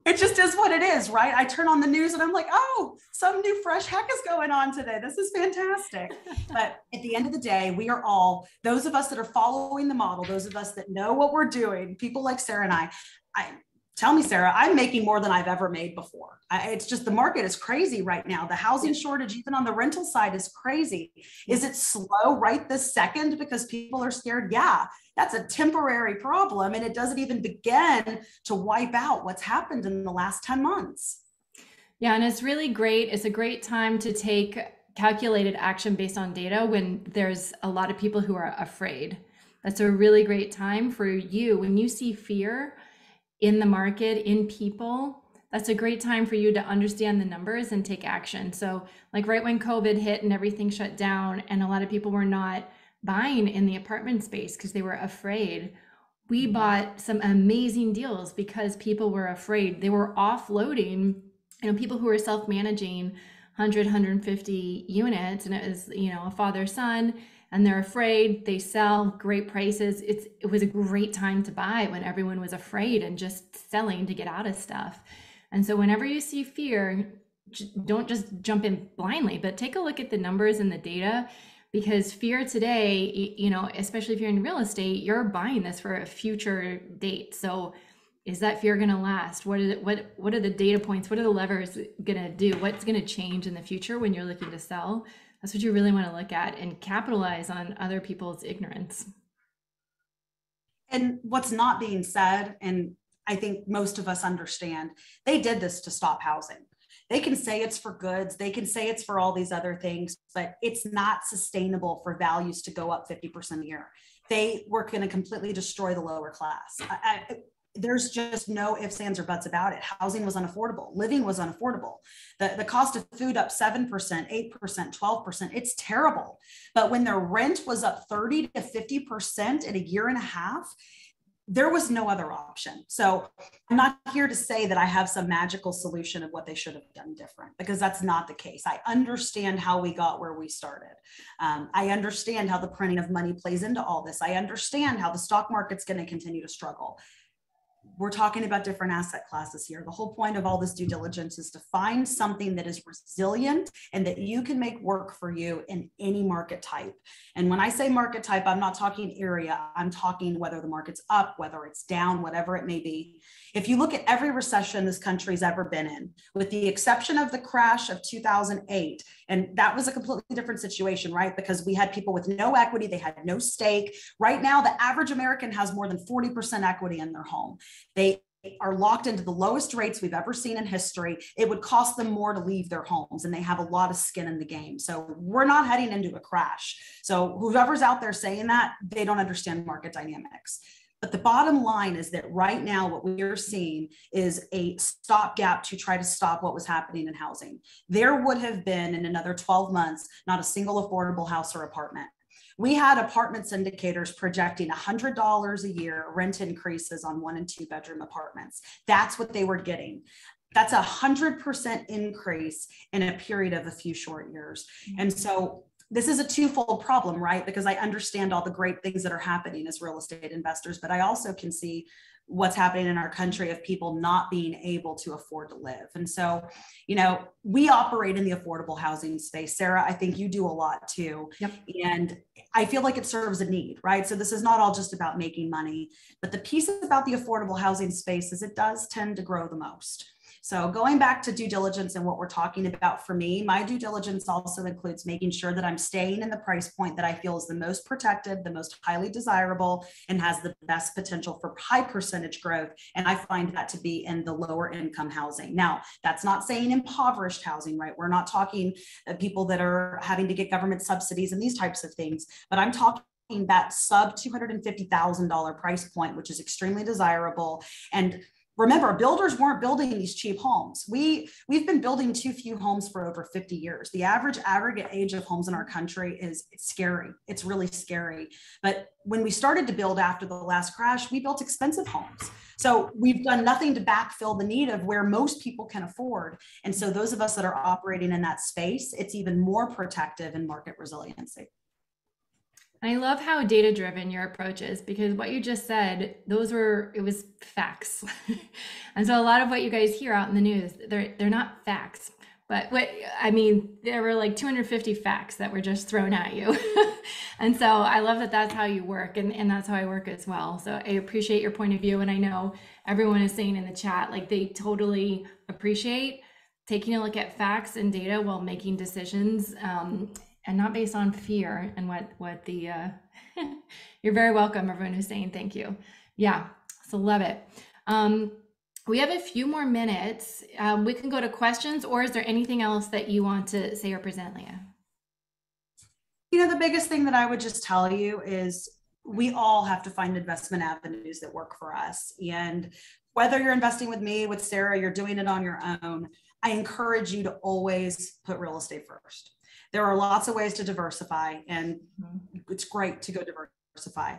Speaker 2: it just is what it is, right? I turn on the news and I'm like, oh, some new fresh heck is going on today. This is fantastic. But at the end of the day, we are all, those of us that are following the model, those of us that know what we're doing, people like Sarah and I tell me, Sarah, I'm making more than I've ever made before. It's just the market is crazy right now. The housing shortage, even on the rental side, is crazy. Is it slow right this second because people are scared? Yeah, that's a temporary problem. And it doesn't even begin to wipe out what's happened in the last 10 months.
Speaker 1: Yeah, and it's really great. It's a great time to take calculated action based on data when there's a lot of people who are afraid. That's a really great time for you. When you see fear in the market, in people, that's a great time for you to understand the numbers and take action. So like right when COVID hit and everything shut down and a lot of people were not buying in the apartment space because they were afraid, we bought some amazing deals because people were afraid. They were offloading, people who were self-managing 100, 150 units, and it was, a father, son, and they're afraid, they sell, great prices. It was a great time to buy when everyone was afraid and just selling to get out of stuff. And so whenever you see fear, don't just jump in blindly, but take a look at the numbers and the data, because fear today, especially if you're in real estate, you're buying this for a future date. So is that fear going to last? What are the data points? What are the levers going to do? What's going to change in the future when you're looking to sell? That's what you really want to look at and capitalize on other people's ignorance.
Speaker 2: And what's not being said, and I think most of us understand, they did this to stop housing. They can say it's for goods, they can say it's for all these other things, but it's not sustainable for values to go up 50% a year. They were going to completely destroy the lower class. There's just no ifs, ands, or buts about it. Housing was unaffordable. Living was unaffordable. The cost of food up 7%, 8%, 12%. It's terrible. But when their rent was up 30 to 50% in a year and a half, there was no other option. So I'm not here to say that I have some magical solution of what they should have done different, because that's not the case. I understand how we got where we started. I understand how the printing of money plays into all this. I understand how the stock market's going to continue to struggle. We're talking about different asset classes here. The whole point of all this due diligence is to find something that is resilient and that you can make work for you in any market type. And when I say market type, I'm not talking area. I'm talking whether the market's up, whether it's down, whatever it may be. If you look at every recession this country's ever been in, with the exception of the crash of 2008, and that was a completely different situation, right? Because we had people with no equity, they had no stake. Right now, the average American has more than 40% equity in their home. They are locked into the lowest rates we've ever seen in history. It would cost them more to leave their homes, and they have a lot of skin in the game. So we're not heading into a crash. So whoever's out there saying that, they don't understand market dynamics. But the bottom line is that right now, what we're seeing is a stopgap to try to stop what was happening in housing. There would have been, in another 12 months, not a single affordable house or apartment. We had apartment syndicators projecting $100 a year rent increases on 1 and 2 bedroom apartments. That's what they were getting. That's 100% increase in a period of a few short years. And so this is a twofold problem, right? Because I understand all the great things that are happening as real estate investors, but I also can see what's happening in our country of people not being able to afford to live. And so, you know, we operate in the affordable housing space. Sarah, I think you do a lot too.
Speaker 1: Yep.
Speaker 2: And I feel like it serves a need, right? So this is not all just about making money, but the piece about the affordable housing space is it does tend to grow the most. So going back to due diligence and what we're talking about, for me, my due diligence also includes making sure that I'm staying in the price point that I feel is the most protected, the most highly desirable, and has the best potential for high percentage growth. And I find that to be in the lower income housing. Now, that's not saying impoverished housing, right? We're not talking people that are having to get government subsidies and these types of things, but I'm talking that sub $250,000 price point, which is extremely desirable. And remember, builders weren't building these cheap homes. We've been building too few homes for over 50 years. The average aggregate age of homes in our country it's scary. It's really scary. But when we started to build after the last crash, we built expensive homes. So we've done nothing to backfill the need of where most people can afford. And so those of us that are operating in that space, it's even more protective in market resiliency.
Speaker 1: I love how data driven your approach is, because what you just said, it was facts. And so a lot of what you guys hear out in the news, they're not facts, but there were like 250 facts that were just thrown at you. And so I love that that's how you work, and that's how I work as well. So I appreciate your point of view. And I know everyone is saying in the chat, like, they totally appreciate taking a look at facts and data while making decisions. And not based on fear and what the, you're very welcome, everyone who's saying thank you. Yeah, so love it. We have a few more minutes. We can go to questions, or is there anything else that you want to say or present, Leah?
Speaker 2: You know, the biggest thing that I would just tell you is we all have to find investment avenues that work for us. And whether you're investing with me, with Sarah, you're doing it on your own, I encourage you to always put real estate first. There are lots of ways to diversify, and it's great to go diversify.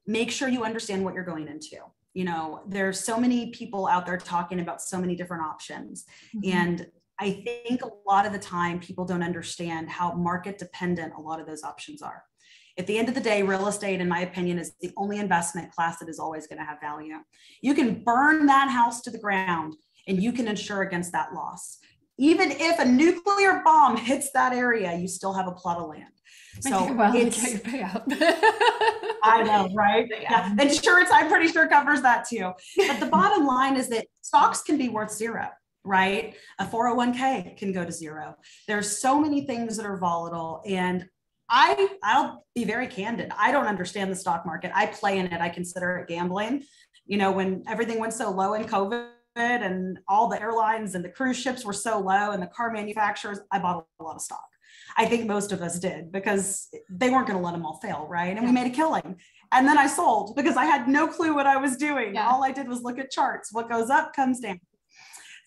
Speaker 2: Make sure you understand what you're going into. You know, there's so many people out there talking about so many different options. And I think a lot of the time people don't understand how market dependent a lot of those options are. At the end of the day, real estate, in my opinion, is the only investment class that is always going to have value. You can burn that house to the ground and you can insure against that loss. Even if a nuclear bomb hits that area, you still have a plot of land. So
Speaker 1: well,
Speaker 2: it's,
Speaker 1: you get your payout.
Speaker 2: I know, right?
Speaker 1: Yeah.
Speaker 2: Yeah. Insurance, I'm pretty sure covers that too. But the bottom line is that stocks can be worth zero, right? A 401k can go to zero. There's so many things that are volatile. And I'll be very candid. I don't understand the stock market. I play in it. I consider it gambling. You know, when everything went so low in COVID and all the airlines and the cruise ships were so low and the car manufacturers, I bought a lot of stock. I think most of us did because they weren't going to let them all fail, right? And we made a killing. And then I sold because I had no clue what I was doing. Yeah. All I did was look at charts. What goes up comes down.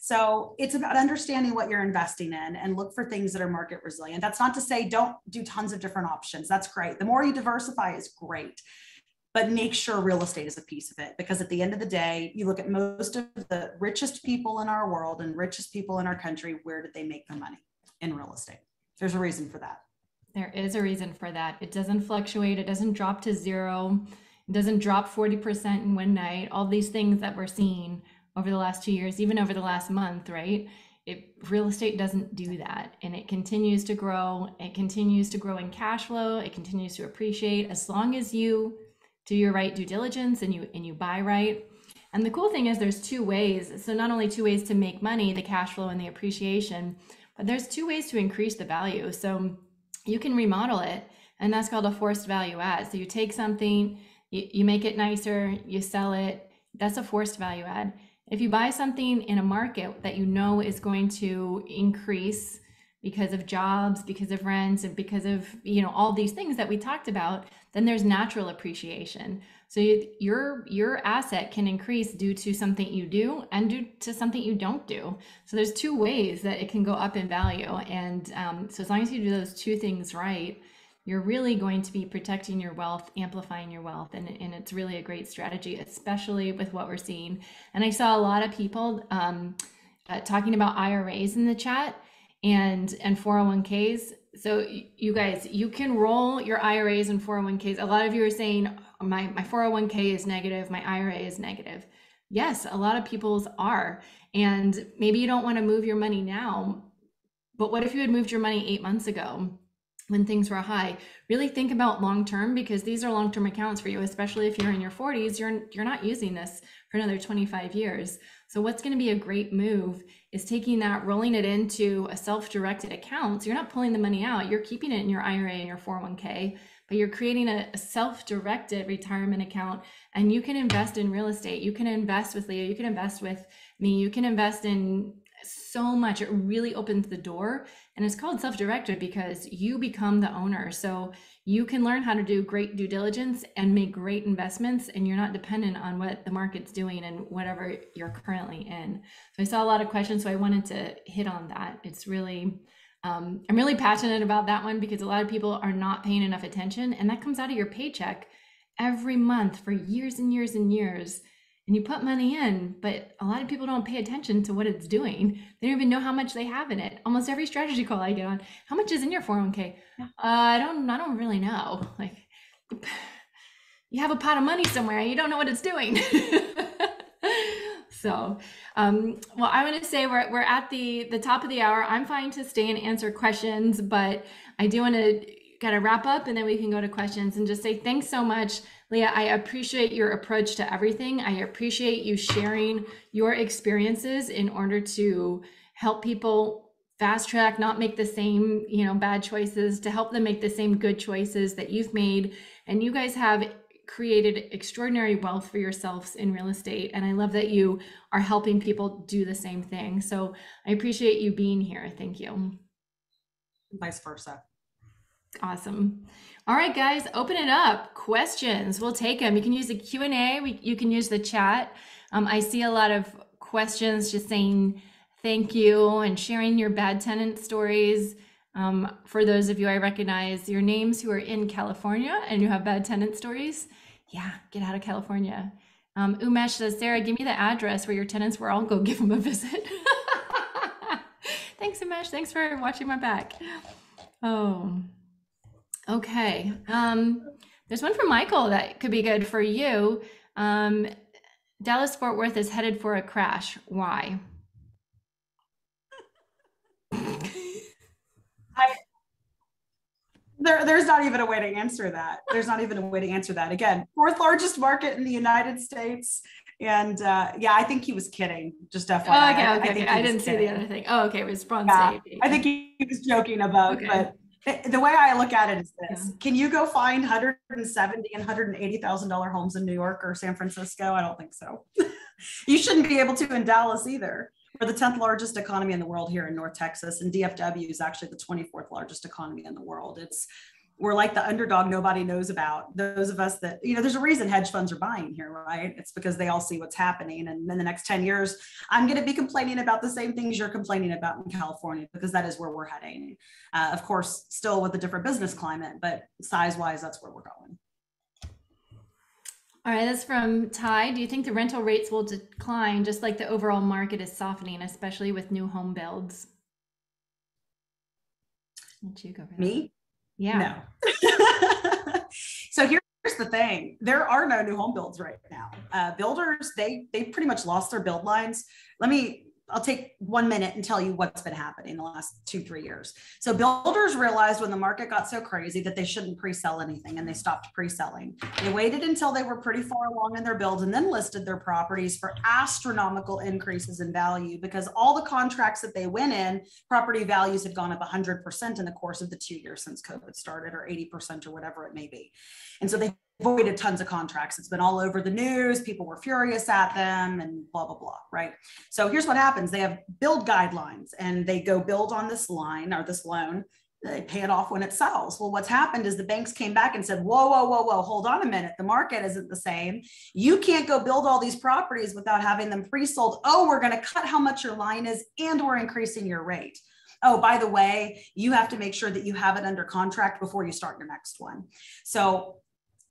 Speaker 2: So it's about understanding what you're investing in and look for things that are market resilient. That's not to say don't do tons of different options. That's great. The more you diversify is great, but make sure real estate is a piece of it, because at the end of the day, you look at most of the richest people in our world and richest people in our country, where did they make their money? In real estate. There's a reason for that.
Speaker 1: There is a reason for that. It doesn't fluctuate. It doesn't drop to zero. It doesn't drop 40% in one night. All these things that we're seeing over the last 2 years, even over the last month, right? Real estate doesn't do that. And it continues to grow. It continues to grow in cash flow. It continues to appreciate as long as you do your right due diligence and you buy right. And the cool thing is there's two ways. So not only two ways to make money, the cash flow and the appreciation, but there's two ways to increase the value. So you can remodel it, and that's called a forced value add. So you take something, you make it nicer, you sell it. That's a forced value add. If you buy something in a market that you know is going to increase because of jobs, because of rents, and because of, you know, all these things that we talked about, then there's natural appreciation. So your asset can increase due to something you do and due to something you don't do. So there's two ways that it can go up in value. And so as long as you do those two things right, you're really going to be protecting your wealth, amplifying your wealth. And it's really a great strategy, especially with what we're seeing. And I saw a lot of people talking about IRAs in the chat and 401ks. So you guys, you can roll your IRAs and 401ks. A lot of you are saying my 401k is negative, my IRA is negative. Yes, a lot of people's are. And maybe you don't want to move your money now, but what if you had moved your money 8 months ago when things were high? Really think about long-term, because these are long-term accounts for you, especially if you're in your 40s, you're not using this for another 25 years. So what's going to be a great move is taking that, rolling it into a self-directed account. So you're not pulling the money out, you're keeping it in your IRA and your 401k, but you're creating a self-directed retirement account, and you can invest in real estate. You can invest with Leah, you can invest with me, you can invest in so much. It really opens the door, and it's called self-directed because you become the owner. So you can learn how to do great due diligence and make great investments, and you're not dependent on what the market's doing and whatever you're currently in. So I saw a lot of questions, so I wanted to hit on that. It's really, I'm really passionate about that one because a lot of people are not paying enough attention, and that comes out of your paycheck every month for years and years and years. And you put money in, but a lot of people don't pay attention to what it's doing. They don't even know how much they have in it. Almost every strategy call I get on, how much is in your 401k? I don't really know. Like, you have a pot of money somewhere, you don't know what it's doing. So, well, I want to say we're at the top of the hour. I'm fine to stay and answer questions, but I do want to kind of wrap up, and then we can go to questions, and just say thanks so much, Leah. I appreciate your approach to everything. I appreciate you sharing your experiences in order to help people fast track, not make the same, bad choices, to help them make the same good choices that you've made. And you guys have created extraordinary wealth for yourselves in real estate. And I love that you are helping people do the same thing. So I appreciate you being here. Thank you.
Speaker 2: Vice versa.
Speaker 1: Awesome. All right, guys, open it up. Questions, we'll take them. You can use the Q&A. You can use the chat. I see a lot of questions just saying thank you and sharing your bad tenant stories. For those of you I recognize your names who are in California and you have bad tenant stories, yeah, get out of California. Umesh says, Sarah, give me the address where your tenants were. I'll go give them a visit. Thanks, Umesh. Thanks for watching my back. Oh, okay. There's one from Michael that could be good for you. Dallas Fort Worth is headed for a crash. Why?
Speaker 2: There's not even a way to answer that. There's not even a way to answer that. Again, fourth largest market in the United States. And yeah, I think he was kidding. Just FYI.
Speaker 1: Oh, okay,
Speaker 2: I
Speaker 1: okay,
Speaker 2: think
Speaker 1: okay.
Speaker 2: he
Speaker 1: I
Speaker 2: was
Speaker 1: didn't see the
Speaker 2: kidding.
Speaker 1: other thing. Oh, okay, response to
Speaker 2: Yeah, I
Speaker 1: AP.
Speaker 2: think he was joking about,
Speaker 1: Okay.
Speaker 2: but the way I look at it is
Speaker 1: Yeah.
Speaker 2: this: can you go find 170 and $180,000 homes in New York or San Francisco? I don't think so. You shouldn't be able to in Dallas either. We're the 10th largest economy in the world here in North Texas, and DFW is actually the 24th largest economy in the world. We're like the underdog nobody knows about. Those of us that, there's a reason hedge funds are buying here, right? It's because they all see what's happening. And in the next 10 years, I'm going to be complaining about the same things you're complaining about in California, because that is where we're heading. Of course, still with a different business climate, but size-wise, that's where we're going.
Speaker 1: All right, that's from Ty. Do you think the rental rates will decline just like the overall market is softening, especially with new home builds? Let you go for that.
Speaker 2: Me?
Speaker 1: Yeah.
Speaker 2: No. So here's the thing. There are no new home builds right now. Builders, they pretty much lost their build lines. I'll take 1 minute and tell you what's been happening in the last 2-3 years. So builders realized when the market got so crazy that they shouldn't pre-sell anything, and they stopped pre-selling. They waited until they were pretty far along in their builds and then listed their properties for astronomical increases in value, because all the contracts that they went in, property values had gone up 100% in the course of the 2 years since COVID started, or 80% or whatever it may be. And so they voided tons of contracts. It's been all over the news. People were furious at them and blah, blah, blah, right? So here's what happens. They have build guidelines, and they go build on this line or this loan. They pay it off when it sells. Well, what's happened is the banks came back and said, whoa, whoa, whoa, whoa, hold on a minute. The market isn't the same. You can't go build all these properties without having them pre-sold. Oh, we're going to cut how much your line is, and we're increasing your rate. Oh, by the way, you have to make sure that you have it under contract before you start your next one. So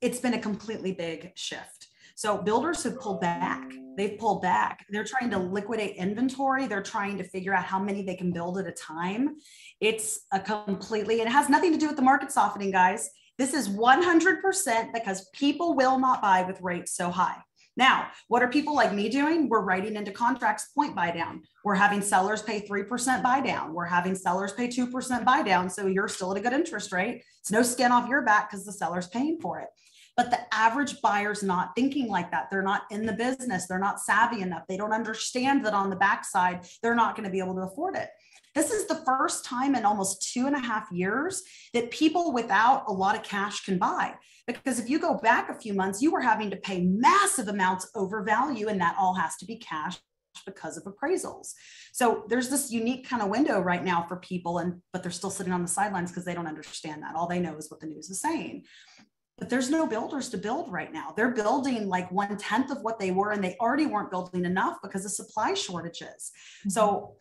Speaker 2: it's been a completely big shift. So builders have pulled back. They've pulled back. They're trying to liquidate inventory. They're trying to figure out how many they can build at a time. It has nothing to do with the market softening, guys. This is 100% because people will not buy with rates so high. Now, what are people like me doing? We're writing into contracts point buy down. We're having sellers pay 3% buy down. We're having sellers pay 2% buy down. So you're still at a good interest rate. It's no skin off your back because the seller's paying for it. But the average buyer's not thinking like that. They're not in the business. They're not savvy enough. They don't understand that on the backside, they're not going to be able to afford it. This is the first time in almost 2.5 years that people without a lot of cash can buy. Because if you go back a few months, you were having to pay massive amounts over value, and that all has to be cash because of appraisals. So there's this unique kind of window right now for people, but they're still sitting on the sidelines because they don't understand that. All they know is what the news is saying. But there's no builders to build right now. They're building like 1/10 of what they were, and they already weren't building enough because of supply shortages. Mm-hmm. So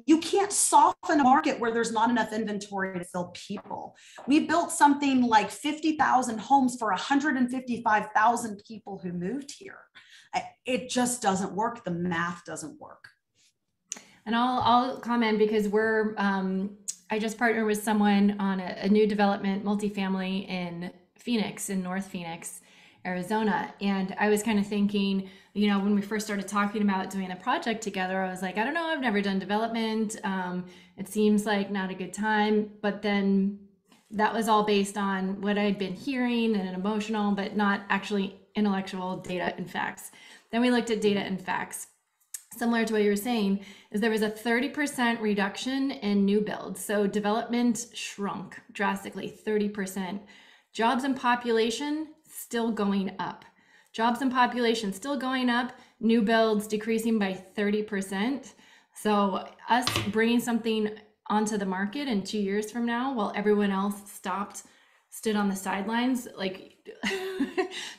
Speaker 2: you can't soften a market where there's not enough inventory to fill people. We built something like 50,000 homes for 155,000 people who moved here. It just doesn't work. The math doesn't work.
Speaker 1: And I'll comment because I just partnered with someone on a new development multifamily in Phoenix, in North Phoenix, Arizona. And I was kind of thinking, when we first started talking about doing a project together, I was like, I don't know, I've never done development. It seems like not a good time. But then that was all based on what I'd been hearing and emotional, but not actually intellectual data and facts. Then we looked at data and facts. Similar to what you were saying, is there was a 30% reduction in new builds. So development shrunk drastically, 30%. Jobs and population still going up. Jobs and population still going up, new builds decreasing by 30%. So us bringing something onto the market in 2 years from now, while everyone else stood on the sidelines, like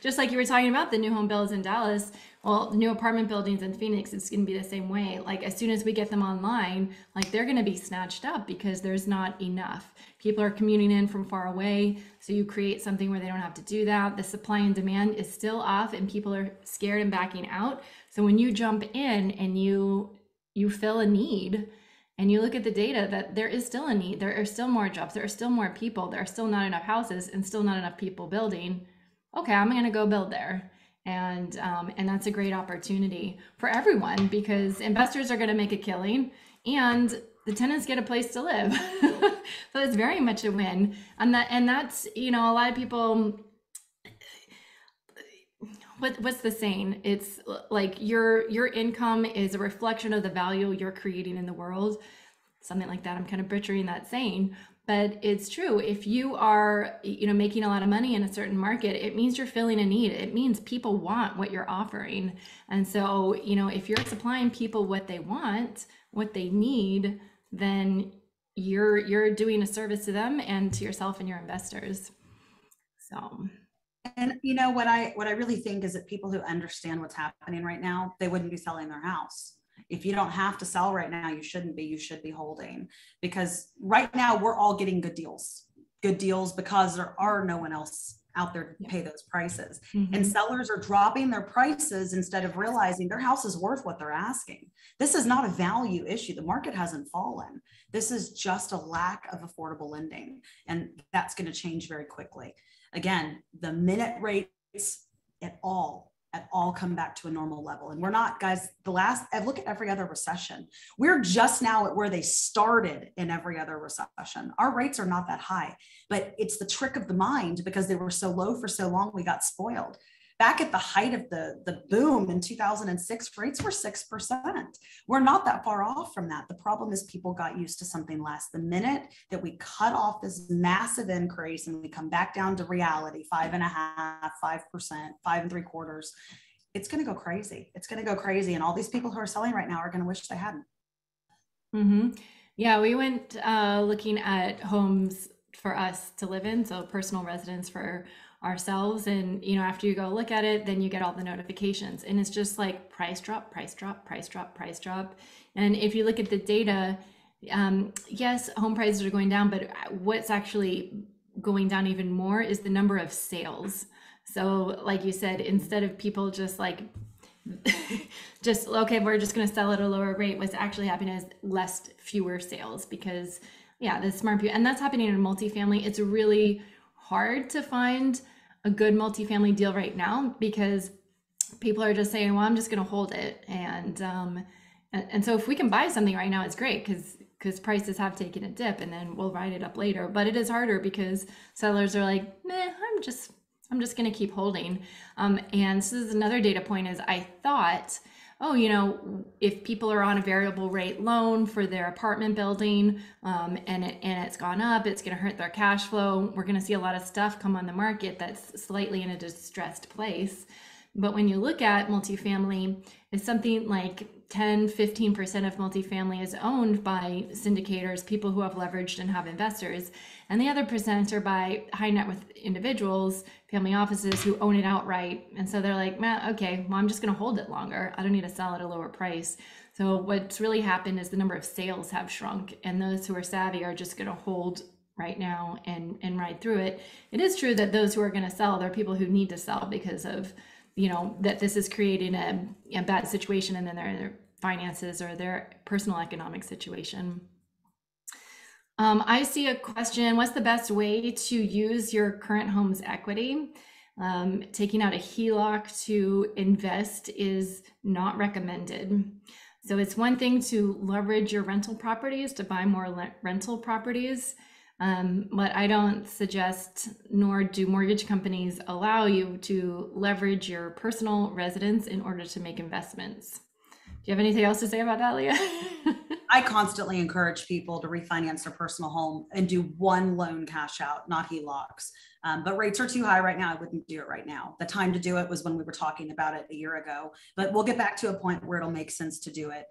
Speaker 1: just like you were talking about the new home builds in Dallas, well, new apartment buildings in Phoenix, it's going to be the same way. Like as soon as we get them online, like they're going to be snatched up because there's not enough. People are commuting in from far away. So you create something where they don't have to do that. The supply and demand is still off and people are scared and backing out. So when you jump in and you fill a need, and you look at the data that there is still a need, there are still more jobs, there are still more people, there are still not enough houses and still not enough people building. Okay, I'm gonna go build there. And that's a great opportunity for everyone because investors are gonna make a killing and the tenants get a place to live. So it's very much a win. And that's, a lot of people, what's the saying? It's like your income is a reflection of the value you're creating in the world. Something like that. I'm kind of butchering that saying, but it's true. If you are, making a lot of money in a certain market, it means you're filling a need. It means people want what you're offering. And so, if you're supplying people what they want, what they need, then you're doing a service to them and to yourself and your investors. So,
Speaker 2: And what I really think is that people who understand what's happening right now, they wouldn't be selling their house. If you don't have to sell right now, you shouldn't be. You should be holding, because right now we're all getting good deals because there are no one else out there to pay those prices.
Speaker 1: mm-hmm.
Speaker 2: And sellers are dropping their prices instead of realizing their house is worth what they're asking. This is not a value issue. The market hasn't fallen. This is just a lack of affordable lending. And that's going to change very quickly. Again, the minute rates at all come back to a normal level. And we're not, guys, I look at every other recession. We're just now at where they started in every other recession. Our rates are not that high, but it's the trick of the mind because they were so low for so long, we got spoiled. Back at the height of the boom in 2006, rates were 6%. We're not that far off from that. The problem is people got used to something less. The minute that we cut off this massive increase and we come back down to reality, 5.5%, 5%, 5.75%, it's going to go crazy. It's going to go crazy. And all these people who are selling right now are going to wish they hadn't.
Speaker 1: Mm-hmm. Yeah, we went looking at homes for us to live in, so personal residence for ourselves. And after you go look at it, then you get all the notifications, and it's just like price drop, price drop, price drop, price drop. And if you look at the data, yes, home prices are going down, but what's actually going down even more is the number of sales. So like you said, instead of people just like just okay, we're just going to sell at a lower rate, what's actually happening is fewer sales, because the smart people, and that's happening in multifamily. It's really hard to find a good multifamily deal right now because people are just saying, well, I'm just going to hold it. And so if we can buy something right now, it's great because prices have taken a dip, and then we'll ride it up later. But it is harder because sellers are like, meh, I'm just going to keep holding. And so this is another data point is I thought, if people are on a variable rate loan for their apartment building, and it's gone up, it's going to hurt their cash flow. We're going to see a lot of stuff come on the market that's slightly in a distressed place. But when you look at multifamily, it's something like 10-15% of multifamily is owned by syndicators, people who have leveraged and have investors. And the other percent are by high net worth individuals, family offices who own it outright. And so they're like, man, okay, well, I'm just going to hold it longer. I don't need to sell at a lower price. So what's really happened is the number of sales have shrunk, and those who are savvy are just going to hold right now and ride through it. It is true that those who are going to sell, there are people who need to sell because of that this is creating a bad situation and then their finances or their personal economic situation. I see a question, what's the best way to use your current home's equity? Taking out a HELOC to invest is not recommended. So it's one thing to leverage your rental properties to buy more rental properties. But I don't suggest, nor do mortgage companies allow you to leverage your personal residence in order to make investments. Do you have anything else to say about that, Leah?
Speaker 2: I constantly encourage people to refinance their personal home and do one loan cash out, not HELOCs. But rates are too high right now. I wouldn't do it right now. The time to do it was when we were talking about it a year ago, but we'll get back to a point where it'll make sense to do it.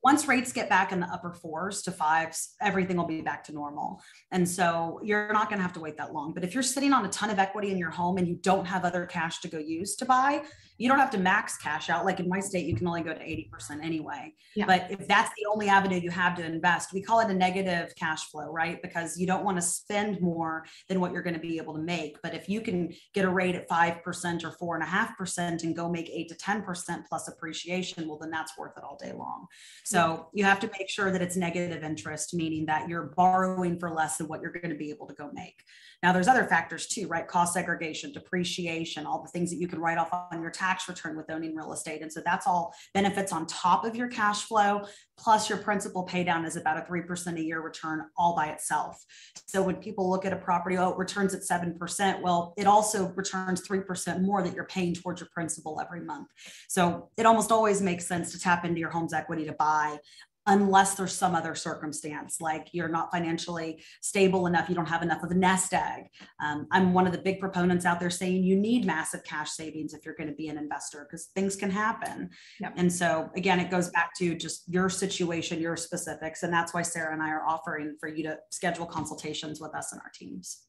Speaker 2: Once rates get back in the upper 4s to 5s, everything will be back to normal. And so you're not going to have to wait that long. But if you're sitting on a ton of equity in your home and you don't have other cash to go use to buy, you don't have to max cash out. Like in my state, you can only go to 80% anyway. Yeah. But if that's the only avenue you have to invest, we call it a negative cash flow, right? Because you don't want to spend more than what you're going to be able to make. But if you can get a rate at 5% or 4.5% and go make 8 to 10% plus appreciation, well, then that's worth it all day long. So you have to make sure that it's negative interest, meaning that you're borrowing for less than what you're going to be able to go make. Now, there's other factors too, right? Cost segregation, depreciation, all the things that you can write off on your tax return with owning real estate. And so that's all benefits on top of your cash flow. plus your principal pay down is about a 3% a year return all by itself. So when people look at a property, oh, it returns at 7%. Well, it also returns 3% more that you're paying towards your principal every month. So it almost always makes sense to tap into your home's equity to buy, unless there's some other circumstance, like you're not financially stable enough, you don't have enough of a nest egg. I'm one of the big proponents out there saying you need massive cash savings if you're going to be an investor, because things can happen.
Speaker 1: Yep.
Speaker 2: And so again, it goes back to just your situation, your specifics. And that's why Sarah and I are offering for you to schedule consultations with us and our teams.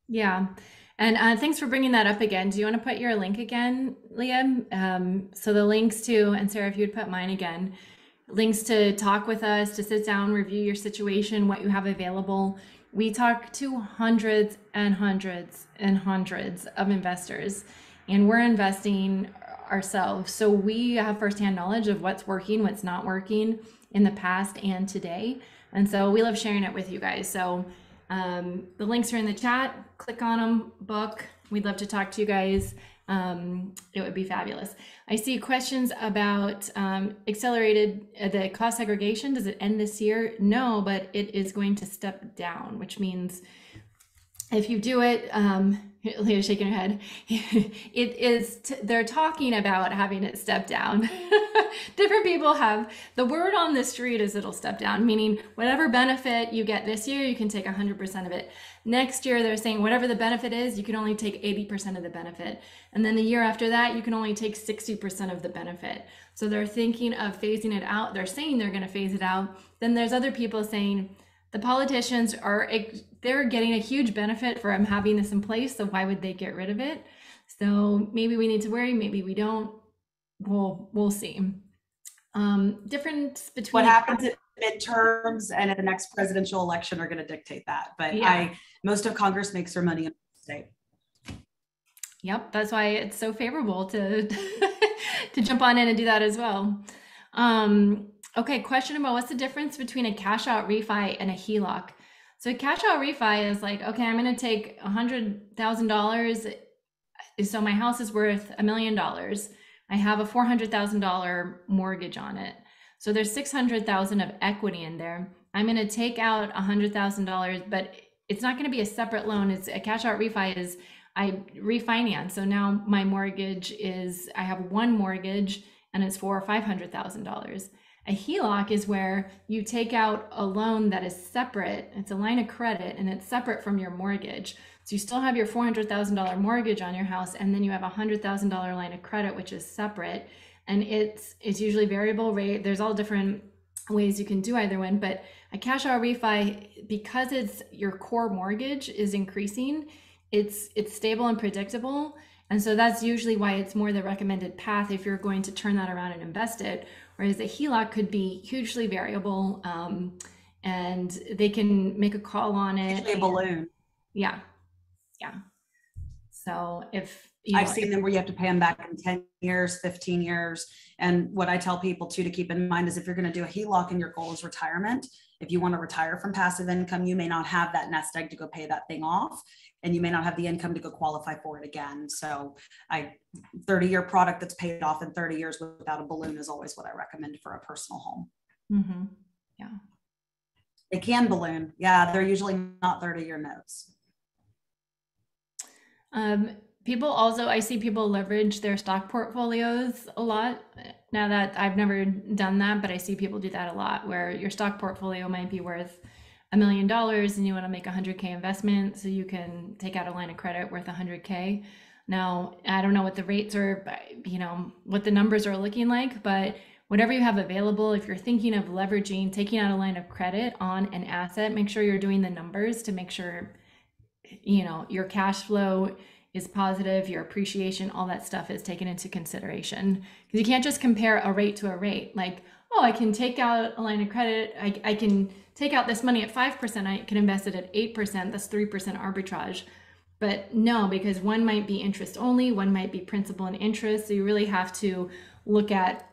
Speaker 1: Yeah. And thanks for bringing that up again. Do you want to put your link again, Liam? So the links to, and Sarah, if you'd put mine again, links to talk with us, to sit down, review your situation, what you have available. We talk to hundreds and hundreds and hundreds of investors, and we're investing ourselves. So we have firsthand knowledge of what's working, what's not working in the past and today. And so we love sharing it with you guys. So the links are in the chat. Click on them, book. We'd love to talk to you guys. It would be fabulous. I see questions about accelerated the cost segregation. Does it end this year? No, but it is going to step down, which means if you do it, Leah's shaking her head. It is, they're talking about having it step down. Different people have, the word on the street is it'll step down, meaning whatever benefit you get this year, you can take 100% of it. Next year, they're saying whatever the benefit is, you can only take 80% of the benefit. And then the year after that, you can only take 60% of the benefit. So they're thinking of phasing it out. They're saying they're going to phase it out. Then there's other people saying the politicians they're getting a huge benefit from having this in place. So why would they get rid of it? So maybe we need to worry, maybe we don't. We'll see. Difference between
Speaker 2: what happens at midterms and at the next presidential election are going to dictate that. But
Speaker 1: yeah.
Speaker 2: Most of Congress makes their money in the state.
Speaker 1: Yep, that's why it's so favorable to to jump on in and do that as well. Okay, question about what's the difference between a cash out refi and a HELOC? So a cash out refi is like, okay, I'm going to take $100,000. So my house is worth $1 million. I have a $400,000 mortgage on it. So there's $600,000 of equity in there. I'm going to take out $100,000, but it's not going to be a separate loan. It's a cash out refi is I refinance. So now my mortgage is, I have one mortgage and it's for $500,000. A HELOC is where you take out a loan that is separate. It's a line of credit and it's separate from your mortgage. So you still have your $400,000 mortgage on your house, and then you have a $100,000 line of credit, which is separate. And it's usually variable rate. There's all different ways you can do either one, but a cash out refi, because it's your core mortgage is increasing, it's stable and predictable. And so that's usually why it's more the recommended path if you're going to turn that around and invest it. Whereas a HELOC could be hugely variable, and they can make a call on it.
Speaker 2: Usually a balloon.
Speaker 1: Yeah. Yeah. So if
Speaker 2: I've seen them where you have to pay them back in 10 years, 15 years. And what I tell people too to keep in mind is if you're going to do a HELOC and your goal is retirement, if you want to retire from passive income, you may not have that nest egg to go pay that thing off, and you may not have the income to go qualify for it again. So 30-year product that's paid off in 30 years without a balloon is always what I recommend for a personal home.
Speaker 1: Mm-hmm. Yeah.
Speaker 2: They can balloon. Yeah. They're usually not 30-year notes.
Speaker 1: People also, I see people leverage their stock portfolios a lot. Now that I've never done that, but I see people do that a lot, where your stock portfolio might be worth $1 million and you want to make a 100K investment, so you can take out a line of credit worth 100K. Now, I don't know what the rates are, what the numbers are looking like, but whatever you have available, if you're thinking of leveraging, taking out a line of credit on an asset, make sure you're doing the numbers to make sure your cash flow is positive, your appreciation, all that stuff is taken into consideration. Because you can't just compare a rate to a rate. Like, oh, I can take out a line of credit. I can take out this money at 5%. I can invest it at 8%. That's 3% arbitrage. But no, because one might be interest only, one might be principal and interest. So you really have to look at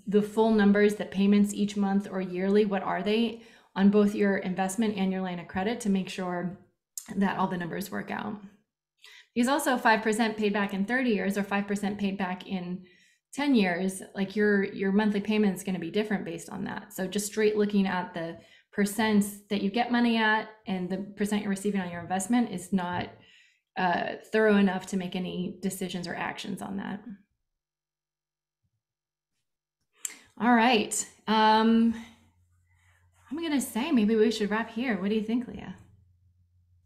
Speaker 1: the full numbers, the payments each month or yearly. What are they on both your investment and your line of credit to make sure that all the numbers work out. Because also 5% paid back in 30 years or 5% paid back in 10 years, like your monthly payment is going to be different based on that. So just straight looking at the percents that you get money at and the percent you're receiving on your investment is not thorough enough to make any decisions or actions on that. All right. I'm gonna say maybe we should wrap here. What do you think, Leah?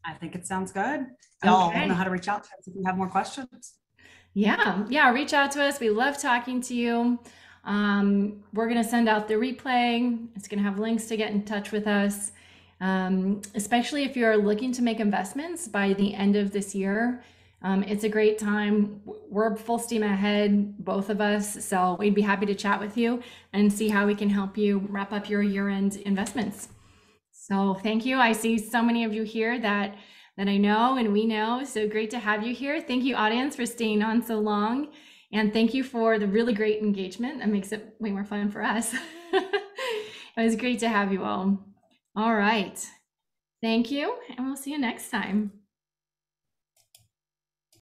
Speaker 2: I think it sounds good. Y'all know
Speaker 1: Okay.
Speaker 2: how to reach out to us if you have more questions.
Speaker 1: Yeah, reach out to us. We love talking to you. We're going to send out the replay. It's going to have links to get in touch with us, especially if you're looking to make investments by the end of this year. It's a great time. We're full steam ahead, both of us. So we'd be happy to chat with you and see how we can help you wrap up your year-end investments. So thank you. I see so many of you here that I know and we know. So great to have you here. Thank you, audience, for staying on so long. And thank you for the really great engagement. That makes it way more fun for us. It was great to have you all. All right. Thank you. And we'll see you next time.